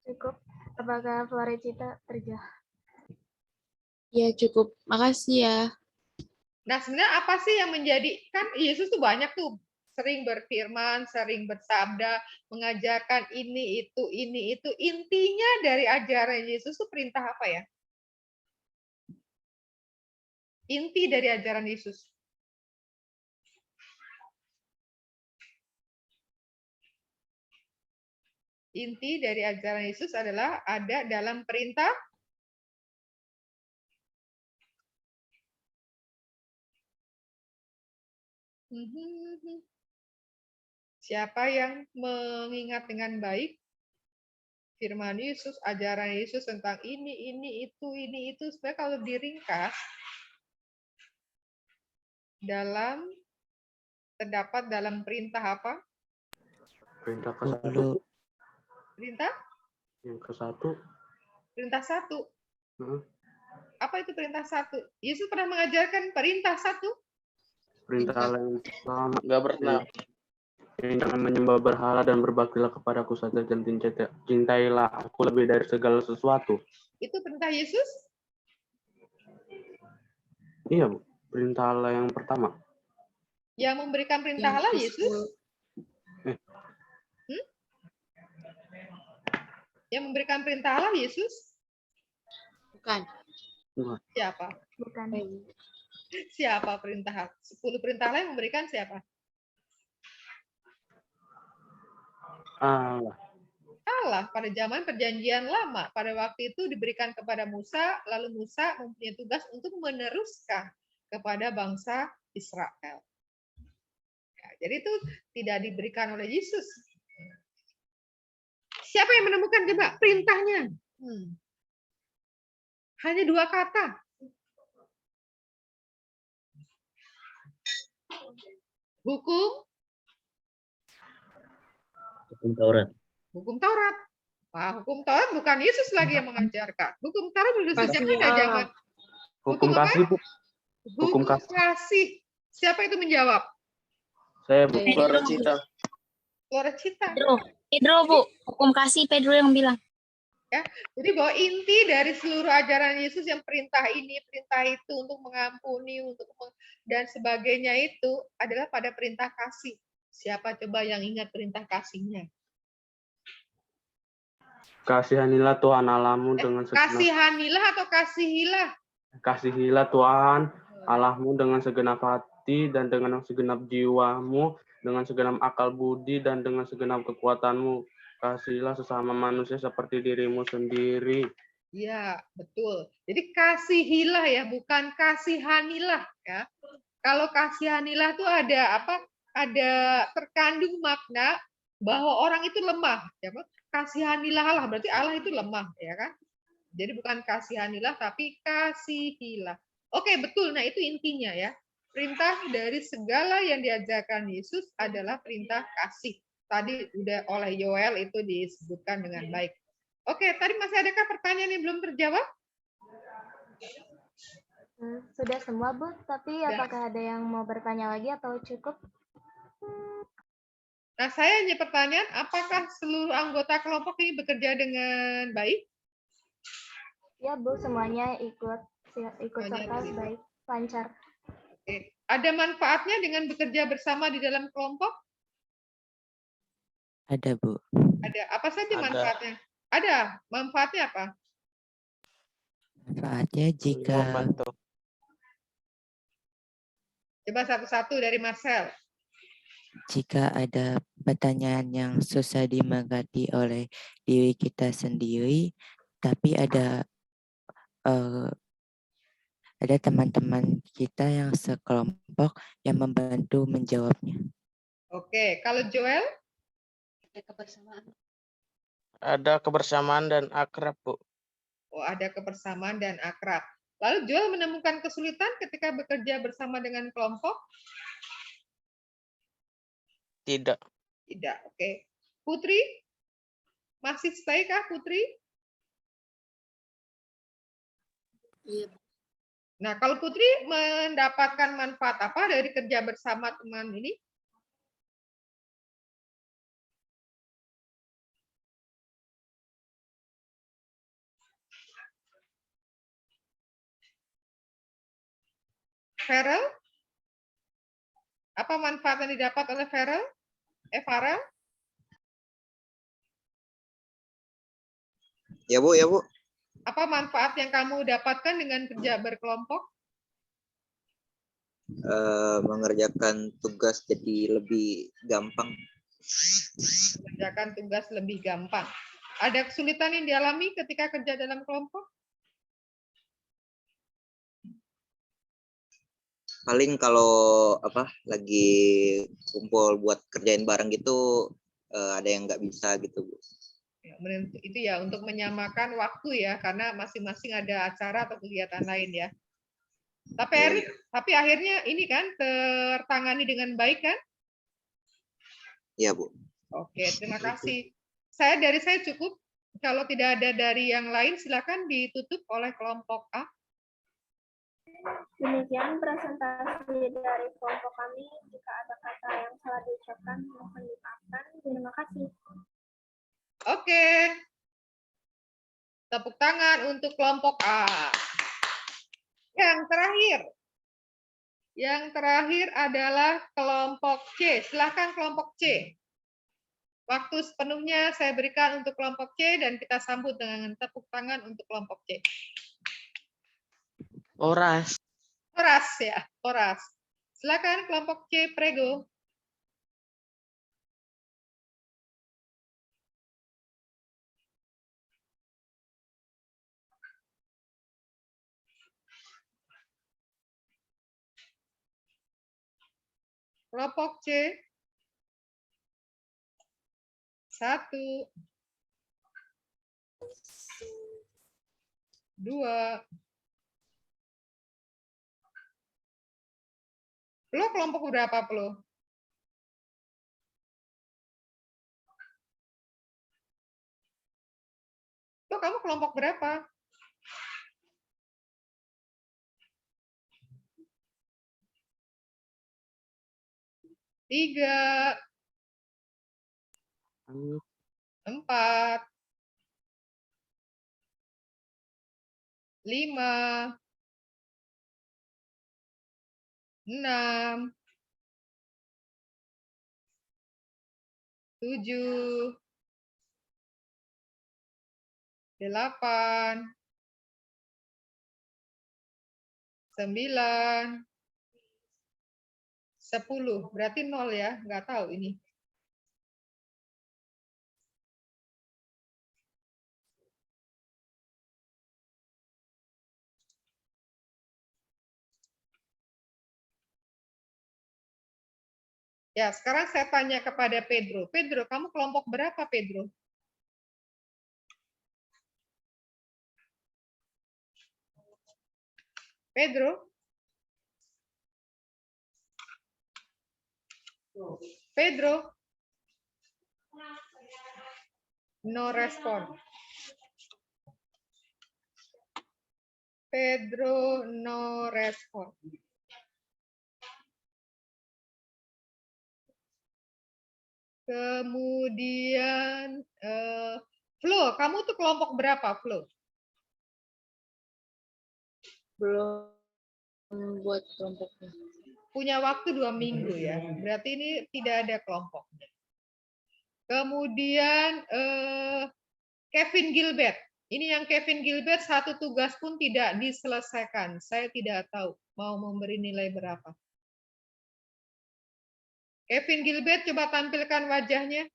Cukup. Apakah Floresita terjawab? Ya, cukup. Makasih ya. Nah, sebenarnya apa sih yang menjadi, kan Yesus tuh banyak tuh, sering berfirman, sering bersabda, mengajarkan ini, itu. Intinya dari ajaran Yesus tuh perintah apa ya? Inti dari ajaran Yesus. Inti dari ajaran Yesus adalah ada dalam perintah Siapa yang mengingat dengan baik firman Yesus, ajaran Yesus tentang ini, itu. Sebenarnya kalau diringkas, terdapat dalam perintah apa? Perintah ke-1. Perintah? Yang ke-1. Perintah 1. Apa itu perintah 1? Yesus pernah mengajarkan perintah 1? Perintah Allah yang pertama. Nggak pernah. Jangan menyembah berhala dan berbaktilah kepadaku saja dan cintailah aku lebih dari segala sesuatu. Itu perintah Yesus? Iya, Bu. Perintah Allah yang pertama. Yang memberikan perintah Allah Yesus? Yang memberikan perintah Allah Yesus? Bukan. Siapa? Bukan. Siapa perintah? 10 perintah Allah yang memberikan siapa? Allah pada zaman perjanjian lama. Pada waktu itu diberikan kepada Musa, lalu Musa mempunyai tugas untuk meneruskan kepada bangsa Israel. Ya, jadi itu tidak diberikan oleh Yesus. Siapa yang menemukan coba perintahnya? Hanya 2 kata. Hukum Taurat. Hukum Taurat. Wah, hukum Taurat bukan Yesus lagi yang mengajarkan. Hukum Taurat sudah sejak ada zaman. Hukum kasih, Bu. Hukum kasih. Siapa itu menjawab? Saya, Bu. Suara Cita. Suara Cita. Pedro, Bu. Hukum kasih Pedro yang bilang. Ya, jadi bahwa inti dari seluruh ajaran Yesus yang perintah ini, perintah itu untuk mengampuni, dan sebagainya itu adalah pada perintah kasih. Siapa coba yang ingat perintah kasihnya? Kasihanilah Tuhan Allahmu dengan segenap. Kasihanilah atau kasihilah? Kasihilah Tuhan Allahmu dengan segenap hati dan dengan segenap jiwamu, dengan segenap akal budi dan dengan segenap kekuatanmu. Kasihilah sesama manusia seperti dirimu sendiri. Ya, betul. Jadi kasihilah ya, bukan kasihanilah ya. Kalau kasihanilah itu ada apa? Ada terkandung makna bahwa orang itu lemah, ya. Kasihanilah Allah, berarti Allah itu lemah, ya kan? Jadi bukan kasihanilah tapi kasihilah. Oke, betul. Nah, itu intinya ya. Perintah dari segala yang diajarkan Yesus adalah perintah kasih. Tadi udah oleh Yoel itu disebutkan dengan baik. Oke, tadi masih adakah pertanyaan yang belum terjawab? Sudah semua, Bu. Tapi apakah ada yang mau bertanya lagi atau cukup? Nah, saya hanya pertanyaan, apakah seluruh anggota kelompok ini bekerja dengan baik? Ya, Bu. Semuanya ikut serta baik, lancar. Oke. Ada manfaatnya dengan bekerja bersama di dalam kelompok? Ada, Bu. Ada. Apa saja manfaatnya? Ada. Manfaatnya apa? Manfaatnya jika... Coba satu-satu dari Marcel. Jika ada pertanyaan yang susah dimengerti oleh diri kita sendiri, tapi ada teman-teman kita yang sekelompok yang membantu menjawabnya. Oke, kalau Joel? Ada kebersamaan dan akrab, Bu. Oh, ada kebersamaan dan akrab. Lalu Joel menemukan kesulitan ketika bekerja bersama dengan kelompok? Tidak. Tidak, oke. Putri? Masih stay kah, Putri? Iya. Nah, kalau Putri mendapatkan manfaat apa dari kerja bersama teman ini? Farel? Apa manfaat yang didapat oleh Farel? Farel? Ya, Bu, ya, Bu. Apa manfaat yang kamu dapatkan dengan kerja berkelompok? Mengerjakan tugas jadi lebih gampang. Mengerjakan tugas lebih gampang. Ada kesulitan yang dialami ketika kerja dalam kelompok? Paling kalau lagi kumpul buat kerjain bareng gitu ada yang nggak bisa gitu, Bu. Ya, itu ya untuk menyamakan waktu ya, karena masing-masing ada acara atau kegiatan lain ya. Tapi akhirnya ini kan tertangani dengan baik kan? Iya, Bu. Oke, terima kasih. Dari saya cukup. Kalau tidak ada dari yang lain, silakan ditutup oleh kelompok A. Demikian presentasi dari kelompok kami. Jika ada kata yang salah diucapkan, mohon dimaafkan. Terima kasih. Oke. Tepuk tangan untuk kelompok A. Yang terakhir adalah kelompok C. Silakan kelompok C. Waktu sepenuhnya saya berikan untuk kelompok C dan kita sambut dengan tepuk tangan untuk kelompok C. Oras. Oras ya, Oras. Silakan kelompok C, prego. Kelompok C. 1, 2. Lo kelompok berapa, Plo? Lo kamu kelompok berapa? Tiga, 4, 5, 6, 7, 8, 9, 10. Berarti 0 ya, nggak tahu ini. Ya, sekarang saya tanya kepada Pedro. Pedro, kamu kelompok berapa, Pedro? Pedro? Pedro? No respon. Pedro no respon. Kemudian, Flo, kamu tuh kelompok berapa, Flo? Belum buat kelompoknya. Punya waktu 2 minggu ya. Berarti ini tidak ada kelompoknya. Kemudian Kevin Gilbert. Ini yang Kevin Gilbert satu tugas pun tidak diselesaikan. Saya tidak tahu mau memberi nilai berapa. Kevin Gilbert, coba tampilkan wajahnya.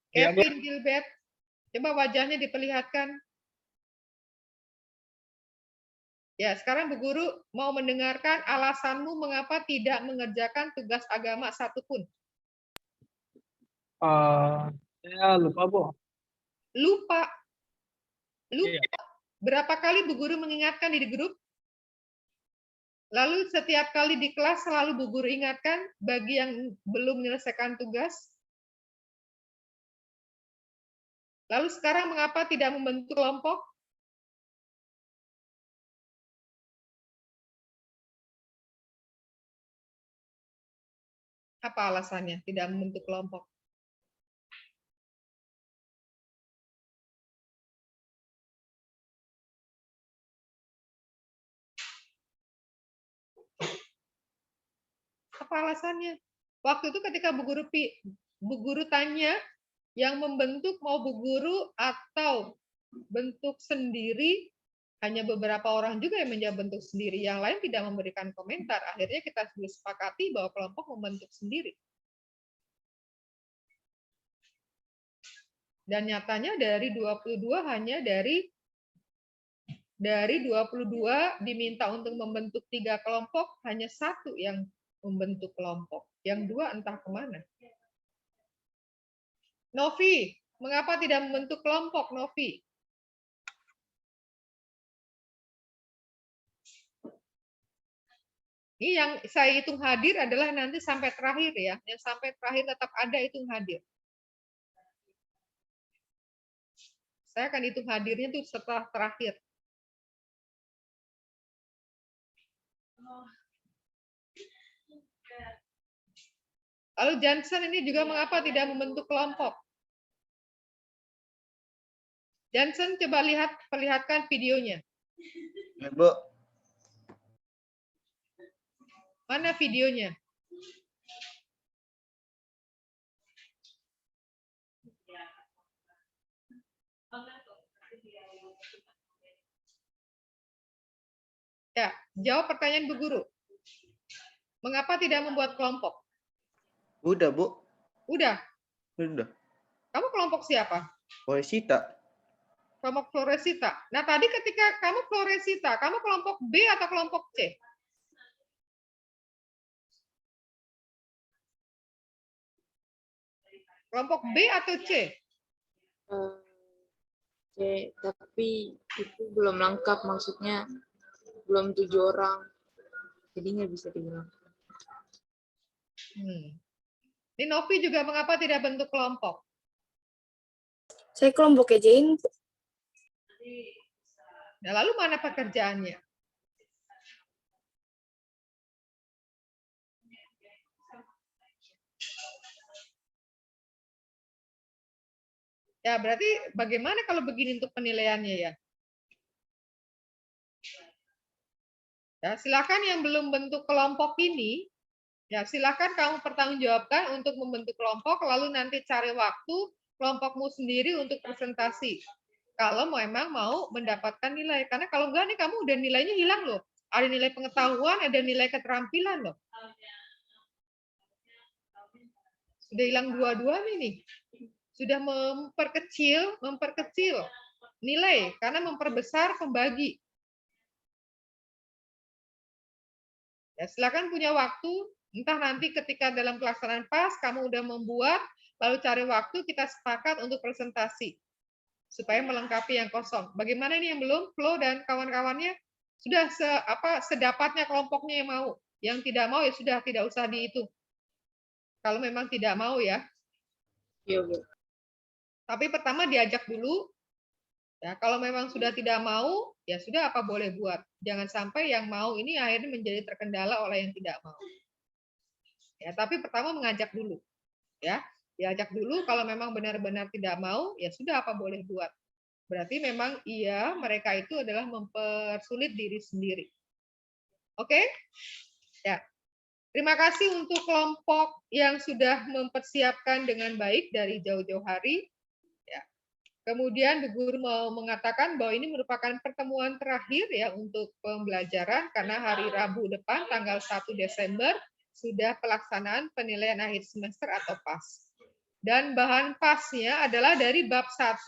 Kevin Gilbert, coba wajahnya diperlihatkan. Ya, sekarang Bu Guru mau mendengarkan alasanmu mengapa tidak mengerjakan tugas agama satupun. Saya lupa, Bu. Lupa. Iya. Berapa kali Bu Guru mengingatkan di grup? Lalu setiap kali di kelas selalu Bu Guru ingatkan bagi yang belum menyelesaikan tugas. Lalu sekarang mengapa tidak membentuk kelompok? Apa alasannya tidak membentuk kelompok? Apa alasannya? Waktu itu ketika Bu Guru tanya, yang membentuk mau Bu Guru atau bentuk sendiri, hanya beberapa orang juga yang menjawab bentuk sendiri, yang lain tidak memberikan komentar. Akhirnya kita sepakati bahwa kelompok membentuk sendiri. Dan nyatanya dari 22 hanya dari Dari 22 diminta untuk membentuk 3 kelompok, hanya 1 yang membentuk kelompok. Yang 2 entah kemana. Novi, mengapa tidak membentuk kelompok, Novi? Ini yang saya hitung hadir adalah nanti sampai terakhir ya. Yang sampai terakhir tetap ada hitung hadir. Saya akan hitung hadirnya itu setelah terakhir. Lalu Johnson ini juga mengapa tidak membentuk kelompok? Johnson, coba perlihatkan videonya. Ya, Bu. Mana videonya? Ya, jawab pertanyaan Bu Guru. Mengapa tidak membuat kelompok? Udah, Bu. Udah. Udah. Kamu kelompok siapa? Floresita. Kelompok Floresita. Nah, tadi ketika kamu Floresita, kamu kelompok B atau kelompok C? Kelompok B atau C? C, tapi itu belum lengkap, maksudnya belum 7 orang. Jadi nggak bisa dibilang. Ini Novi juga mengapa tidak bentuk kelompok? Saya kelompoknya Jane. Nah, lalu mana pekerjaannya? Ya, berarti bagaimana kalau begini untuk penilaiannya ya? Ya, silakan yang belum bentuk kelompok ini, ya silakan kamu pertanggungjawabkan untuk membentuk kelompok, lalu nanti cari waktu kelompokmu sendiri untuk presentasi. Kalau memang mau mendapatkan nilai, karena kalau enggak nih kamu udah nilainya hilang loh. Ada nilai pengetahuan, ada nilai keterampilan loh. Sudah hilang dua-dua nih. Sudah memperkecil nilai karena memperbesar pembagi. Ya, silakan punya waktu, entah nanti ketika dalam pelaksanaan PAS kamu udah membuat, lalu cari waktu kita sepakat untuk presentasi supaya melengkapi yang kosong. Bagaimana ini yang belum? Flo dan kawan-kawannya sudah sedapatnya kelompoknya yang mau. Yang tidak mau ya sudah tidak usah dihitung. Kalau memang tidak mau ya. Iya, Bu. Tapi pertama diajak dulu. Ya, kalau memang sudah tidak mau, ya sudah apa boleh buat. Jangan sampai yang mau ini akhirnya menjadi terkendala oleh yang tidak mau. Ya, tapi pertama mengajak dulu. Ya, diajak dulu kalau memang benar-benar tidak mau, ya sudah apa boleh buat. Berarti memang iya mereka itu adalah mempersulit diri sendiri. Oke? Ya. Terima kasih untuk kelompok yang sudah mempersiapkan dengan baik dari jauh-jauh hari. Ya. Kemudian Bu Guru mau mengatakan bahwa ini merupakan pertemuan terakhir ya untuk pembelajaran karena hari Rabu depan tanggal 1 Desember sudah pelaksanaan penilaian akhir semester atau PAS. Dan bahan PAS-nya adalah dari bab 1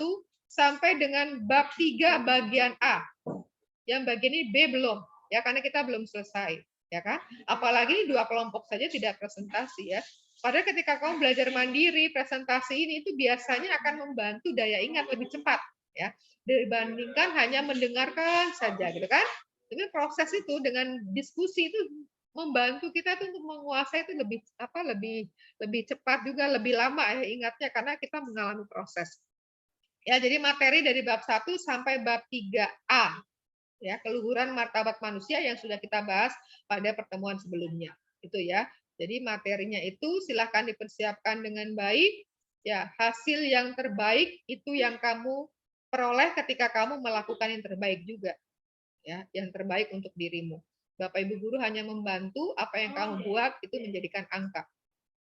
sampai dengan bab 3 bagian A. Yang bagian ini B belum, ya karena kita belum selesai. Ya kan? Apalagi 2 kelompok saja tidak presentasi ya. Padahal ketika kamu belajar mandiri, presentasi ini itu biasanya akan membantu daya ingat lebih cepat ya dibandingkan hanya mendengarkan saja gitu kan. Tapi proses itu dengan diskusi itu membantu kita tuh untuk menguasai itu lebih cepat juga lebih lama ya ingatnya karena kita mengalami proses. Ya, jadi materi dari bab 1 sampai bab 3A. Ya, keluhuran martabat manusia yang sudah kita bahas pada pertemuan sebelumnya. Itu ya. Jadi materinya itu silakan dipersiapkan dengan baik. Ya, hasil yang terbaik itu yang kamu peroleh ketika kamu melakukan yang terbaik juga. Ya, yang terbaik untuk dirimu. Bapak Ibu guru hanya membantu apa yang kamu buat itu menjadikan angka.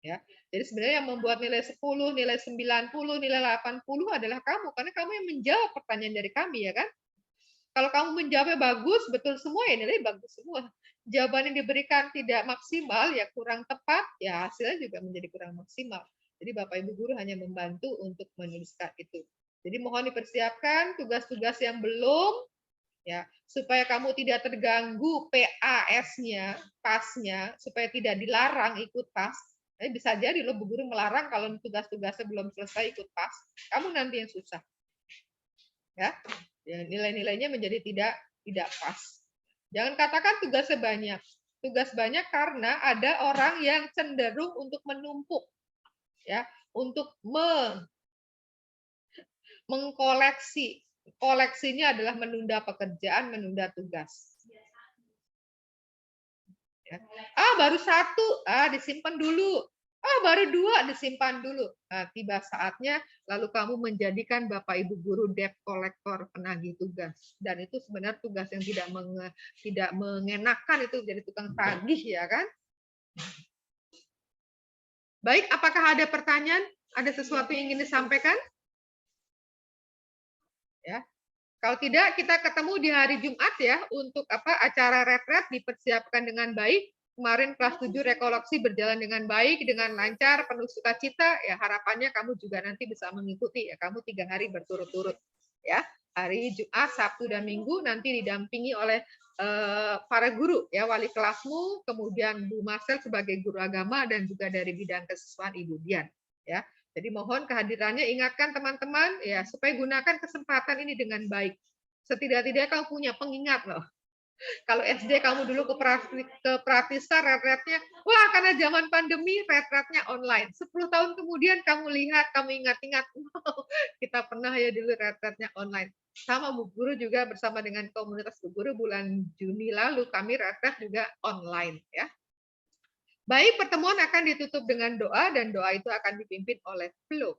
Ya. Jadi sebenarnya yang membuat nilai 10, nilai 90, nilai 80 adalah kamu karena kamu yang menjawab pertanyaan dari kami ya kan? Kalau kamu menjawabnya bagus, betul semua ya nilai bagus semua. Jawaban yang diberikan tidak maksimal, ya kurang tepat, ya hasilnya juga menjadi kurang maksimal. Jadi Bapak Ibu guru hanya membantu untuk menuliskan itu. Jadi mohon dipersiapkan tugas-tugas yang belum Ya, supaya kamu tidak terganggu PAS-nya, PAS-nya, supaya tidak dilarang ikut PAS. Bisa jadi lo Bu Guru melarang kalau tugas-tugasnya belum selesai ikut PAS, kamu nanti yang susah. Ya, nilai-nilainya menjadi tidak pas. Jangan katakan tugasnya banyak. Tugas banyak karena ada orang yang cenderung untuk menumpuk, ya, untuk mengkoleksi. Koleksinya adalah menunda pekerjaan, menunda tugas. Ya. Baru satu, disimpan dulu. Baru dua, disimpan dulu. Nah, tiba saatnya, lalu kamu menjadikan Bapak Ibu guru debt collector, penagih tugas. Dan itu sebenarnya tugas yang tidak mengenakan, itu jadi tukang tagih, ya kan? Baik, apakah ada pertanyaan? Ada sesuatu yang ingin disampaikan? Ya. Kalau tidak, kita ketemu di hari Jumat ya untuk acara retret dipersiapkan dengan baik. Kemarin kelas 7 rekoleksi berjalan dengan baik, dengan lancar, penuh sukacita. Ya harapannya kamu juga nanti bisa mengikuti ya. Kamu 3 hari berturut-turut ya. Hari Jumat, Sabtu dan Minggu nanti didampingi oleh para guru ya, wali kelasmu, kemudian Bu Marcel sebagai guru agama dan juga dari bidang kesiswaan Ibu Dian ya. Jadi mohon kehadirannya, ingatkan teman-teman ya supaya gunakan kesempatan ini dengan baik. Setidak-tidaknya kamu punya pengingat loh. Kalau SD kamu dulu ke Pratista retretnya, wah karena zaman pandemi retretnya online. 10 tahun kemudian kamu lihat, kamu ingat-ingat, wow, kita pernah ya dulu retretnya online. Sama Bu Guru juga bersama dengan komunitas Bu Guru bulan Juni lalu kami retret juga online ya. Baik, pertemuan akan ditutup dengan doa dan doa itu akan dipimpin oleh Flo.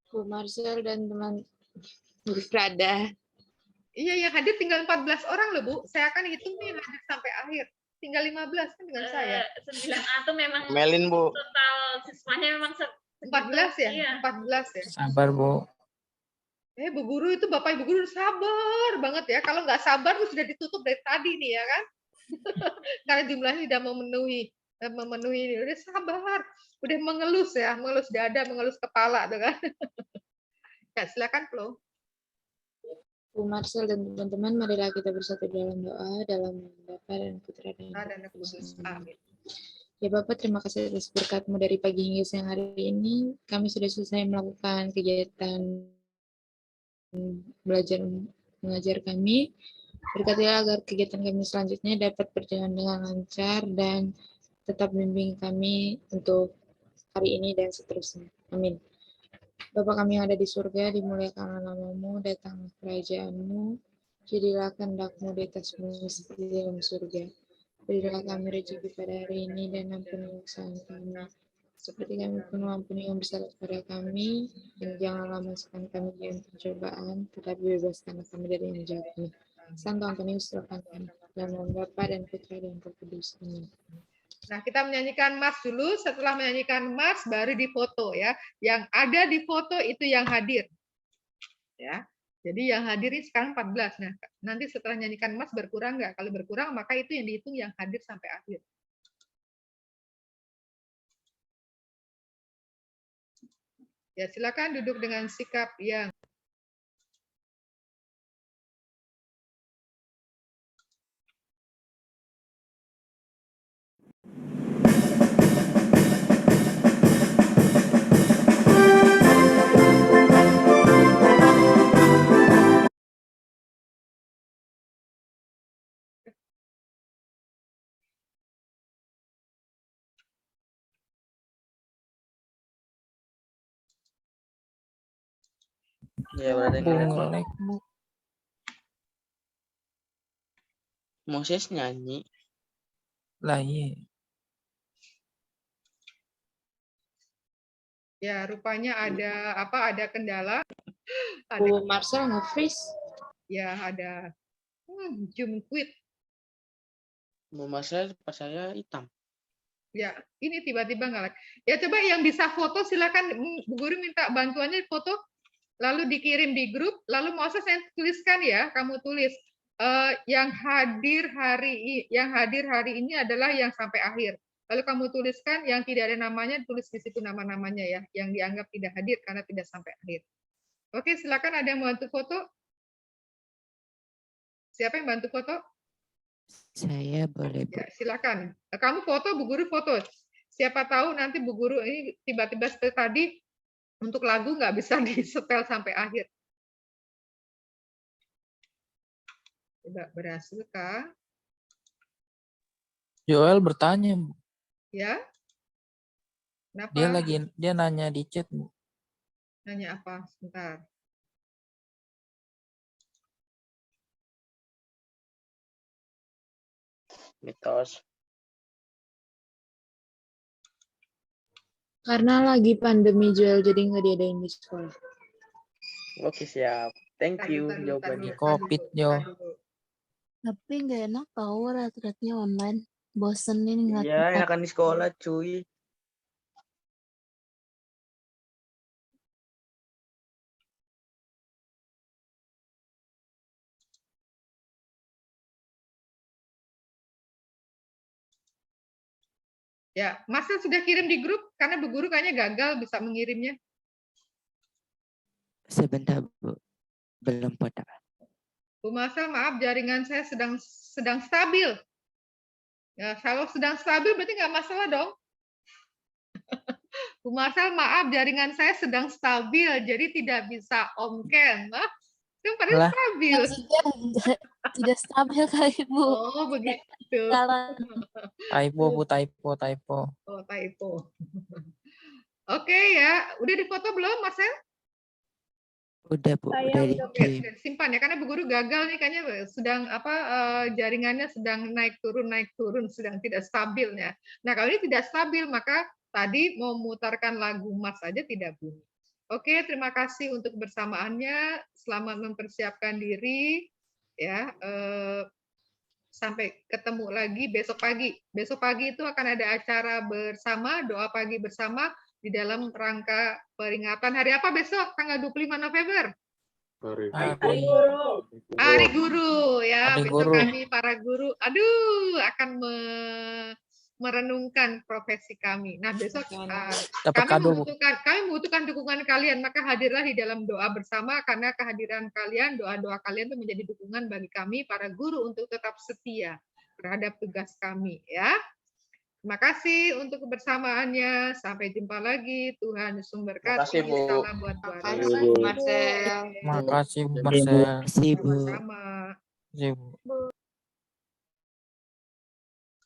Bu Marcel dan teman Bu Prada. Iya, yang hadir tinggal 14 orang loh, Bu. Saya akan hitung nih yang hadir sampai akhir. Tinggal 15 kan dengan saya. 9A itu memang Melin, Bu. total siswanya memang 14 ya? Iya. 14 ya? Sabar, Bu. Bu Guru itu, Bapak Ibu Guru sabar banget ya. Kalau nggak sabar tuh sudah ditutup dari tadi nih ya kan. Karena jumlahnya sudah memenuhi, udah sabar. Udah mengelus ya, mengelus dada, mengelus kepala tuh kan. Ya, silakan Flo. Bu Marcel dan teman-teman, marilah kita bersatu dalam doa, dalam nama Bapa dan Putra dan Roh Kudus. Amin. Ya Bapak, terima kasih atas berkat-Mu dari pagi hingga siang hari ini. Kami sudah selesai melakukan kegiatan belajar mengajar kami. Berkatilah agar kegiatan kami selanjutnya dapat berjalan dengan lancar dan tetap bimbing kami untuk hari ini dan seterusnya. Amin. Bapa kami yang ada di surga, dimuliakanlah nama-Mu, datanglah kerajaan-Mu, jadilah kehendak-Mu di atas bumi seperti di dalam surga. Berilah kami rezeki pada hari ini dan ampuni kesalahan kami, seperti kami pun mengampuni yang bersalah kepada kami, dan janganlah masukkan kami dalam pencobaan, tetapi bebaskanlah kami dari yang jahat ini. Santo Antonius doakan kami, dalam nama Bapa dan Putra dan Roh Kudus. Amin. Nah, kita menyanyikan Mars dulu. Setelah menyanyikan Mars, baru difoto ya. Yang ada di foto itu yang hadir. Ya. Jadi yang hadir ini sekarang 14. Nah, nanti setelah nyanyikan Mars berkurang nggak? Kalau berkurang, maka itu yang dihitung yang hadir sampai akhir. Ya, silakan duduk dengan sikap yang Ya, berarti Ngelek, Bu. Moses nyanyi. Lah iya. ya rupanya ada kendala. Bu Marcel nge-freeze. Ya, ada Zoom quit. Bu Marcel pas saya hitam. Ya, ini tiba-tiba nggak. Ya, coba yang bisa foto silakan. Bu Guru minta bantuannya foto, lalu dikirim di grup, lalu mau saya tuliskan ya, kamu tulis yang hadir hari ini adalah yang sampai akhir. Lalu kamu tuliskan yang tidak ada namanya, tulis di situ nama-namanya ya, yang dianggap tidak hadir karena tidak sampai akhir. Oke, silakan ada yang bantu foto? Siapa yang bantu foto? Saya boleh, Bu. Ya, silakan. Kamu foto, Bu Guru foto. Siapa tahu nanti Bu Guru ini tiba-tiba seperti tadi untuk lagu nggak bisa disetel sampai akhir. Tidak berhasil kah? Joel bertanya, Bu. Ya? Kenapa? Dia nanya di chat, Bu. Nanya apa? Sebentar. Mitos. Karena lagi pandemi Joel, jadi nggak diadain di sekolah. Oke, siap. Thank you jawabannya. Covid, Jo. Tapi nggak enak tau retretnya online. Bosenin nggak Iya, enakan di sekolah, cuy. Ya, Masnya sudah kirim di grup karena Bu Guru kayaknya gagal bisa mengirimnya. Sebentar, Bu. Belum foto. Bu Masal, maaf jaringan saya sedang stabil. Ya, kalau sedang stabil berarti nggak masalah dong. Bu Masal, maaf jaringan saya sedang stabil, jadi tidak bisa on cam. Itu padahal stabil. tidak stabil kali Bu. Oh, begitu. Typo, Bu, typo. Oh, typo. Oke ya, udah difoto belum, Marcel? Udah, Bu. Saya Udah udah, Oke, dikirim. sudah disimpan ya, karena Bu Guru gagal nih, kayaknya sedang jaringannya sedang naik turun, sedang tidak stabilnya. Nah, kalau ini tidak stabil, maka tadi mau memutarkan lagu Mas saja tidak bunyi. Oke, terima kasih untuk bersamaannya. Selamat mempersiapkan diri. Ya, sampai ketemu lagi besok pagi. Besok pagi itu akan ada acara bersama, doa pagi bersama di dalam rangka peringatan hari apa besok? Tanggal 25 November. Hari Guru ya, Hari besok Guru. kami para guru, akan merenungkan profesi kami. Nah, besok Dapat kado, Bu. kami membutuhkan dukungan kalian, maka hadirlah di dalam doa bersama karena kehadiran kalian, doa-doa kalian itu menjadi dukungan bagi kami para guru untuk tetap setia terhadap tugas kami ya. Terima kasih untuk kebersamaannya. Sampai jumpa lagi. Tuhan Yesus memberkati. Makasih, Bu. Salam buat Tuhan. Makasih, Bu Marcel. Sama. Makasih, Bu.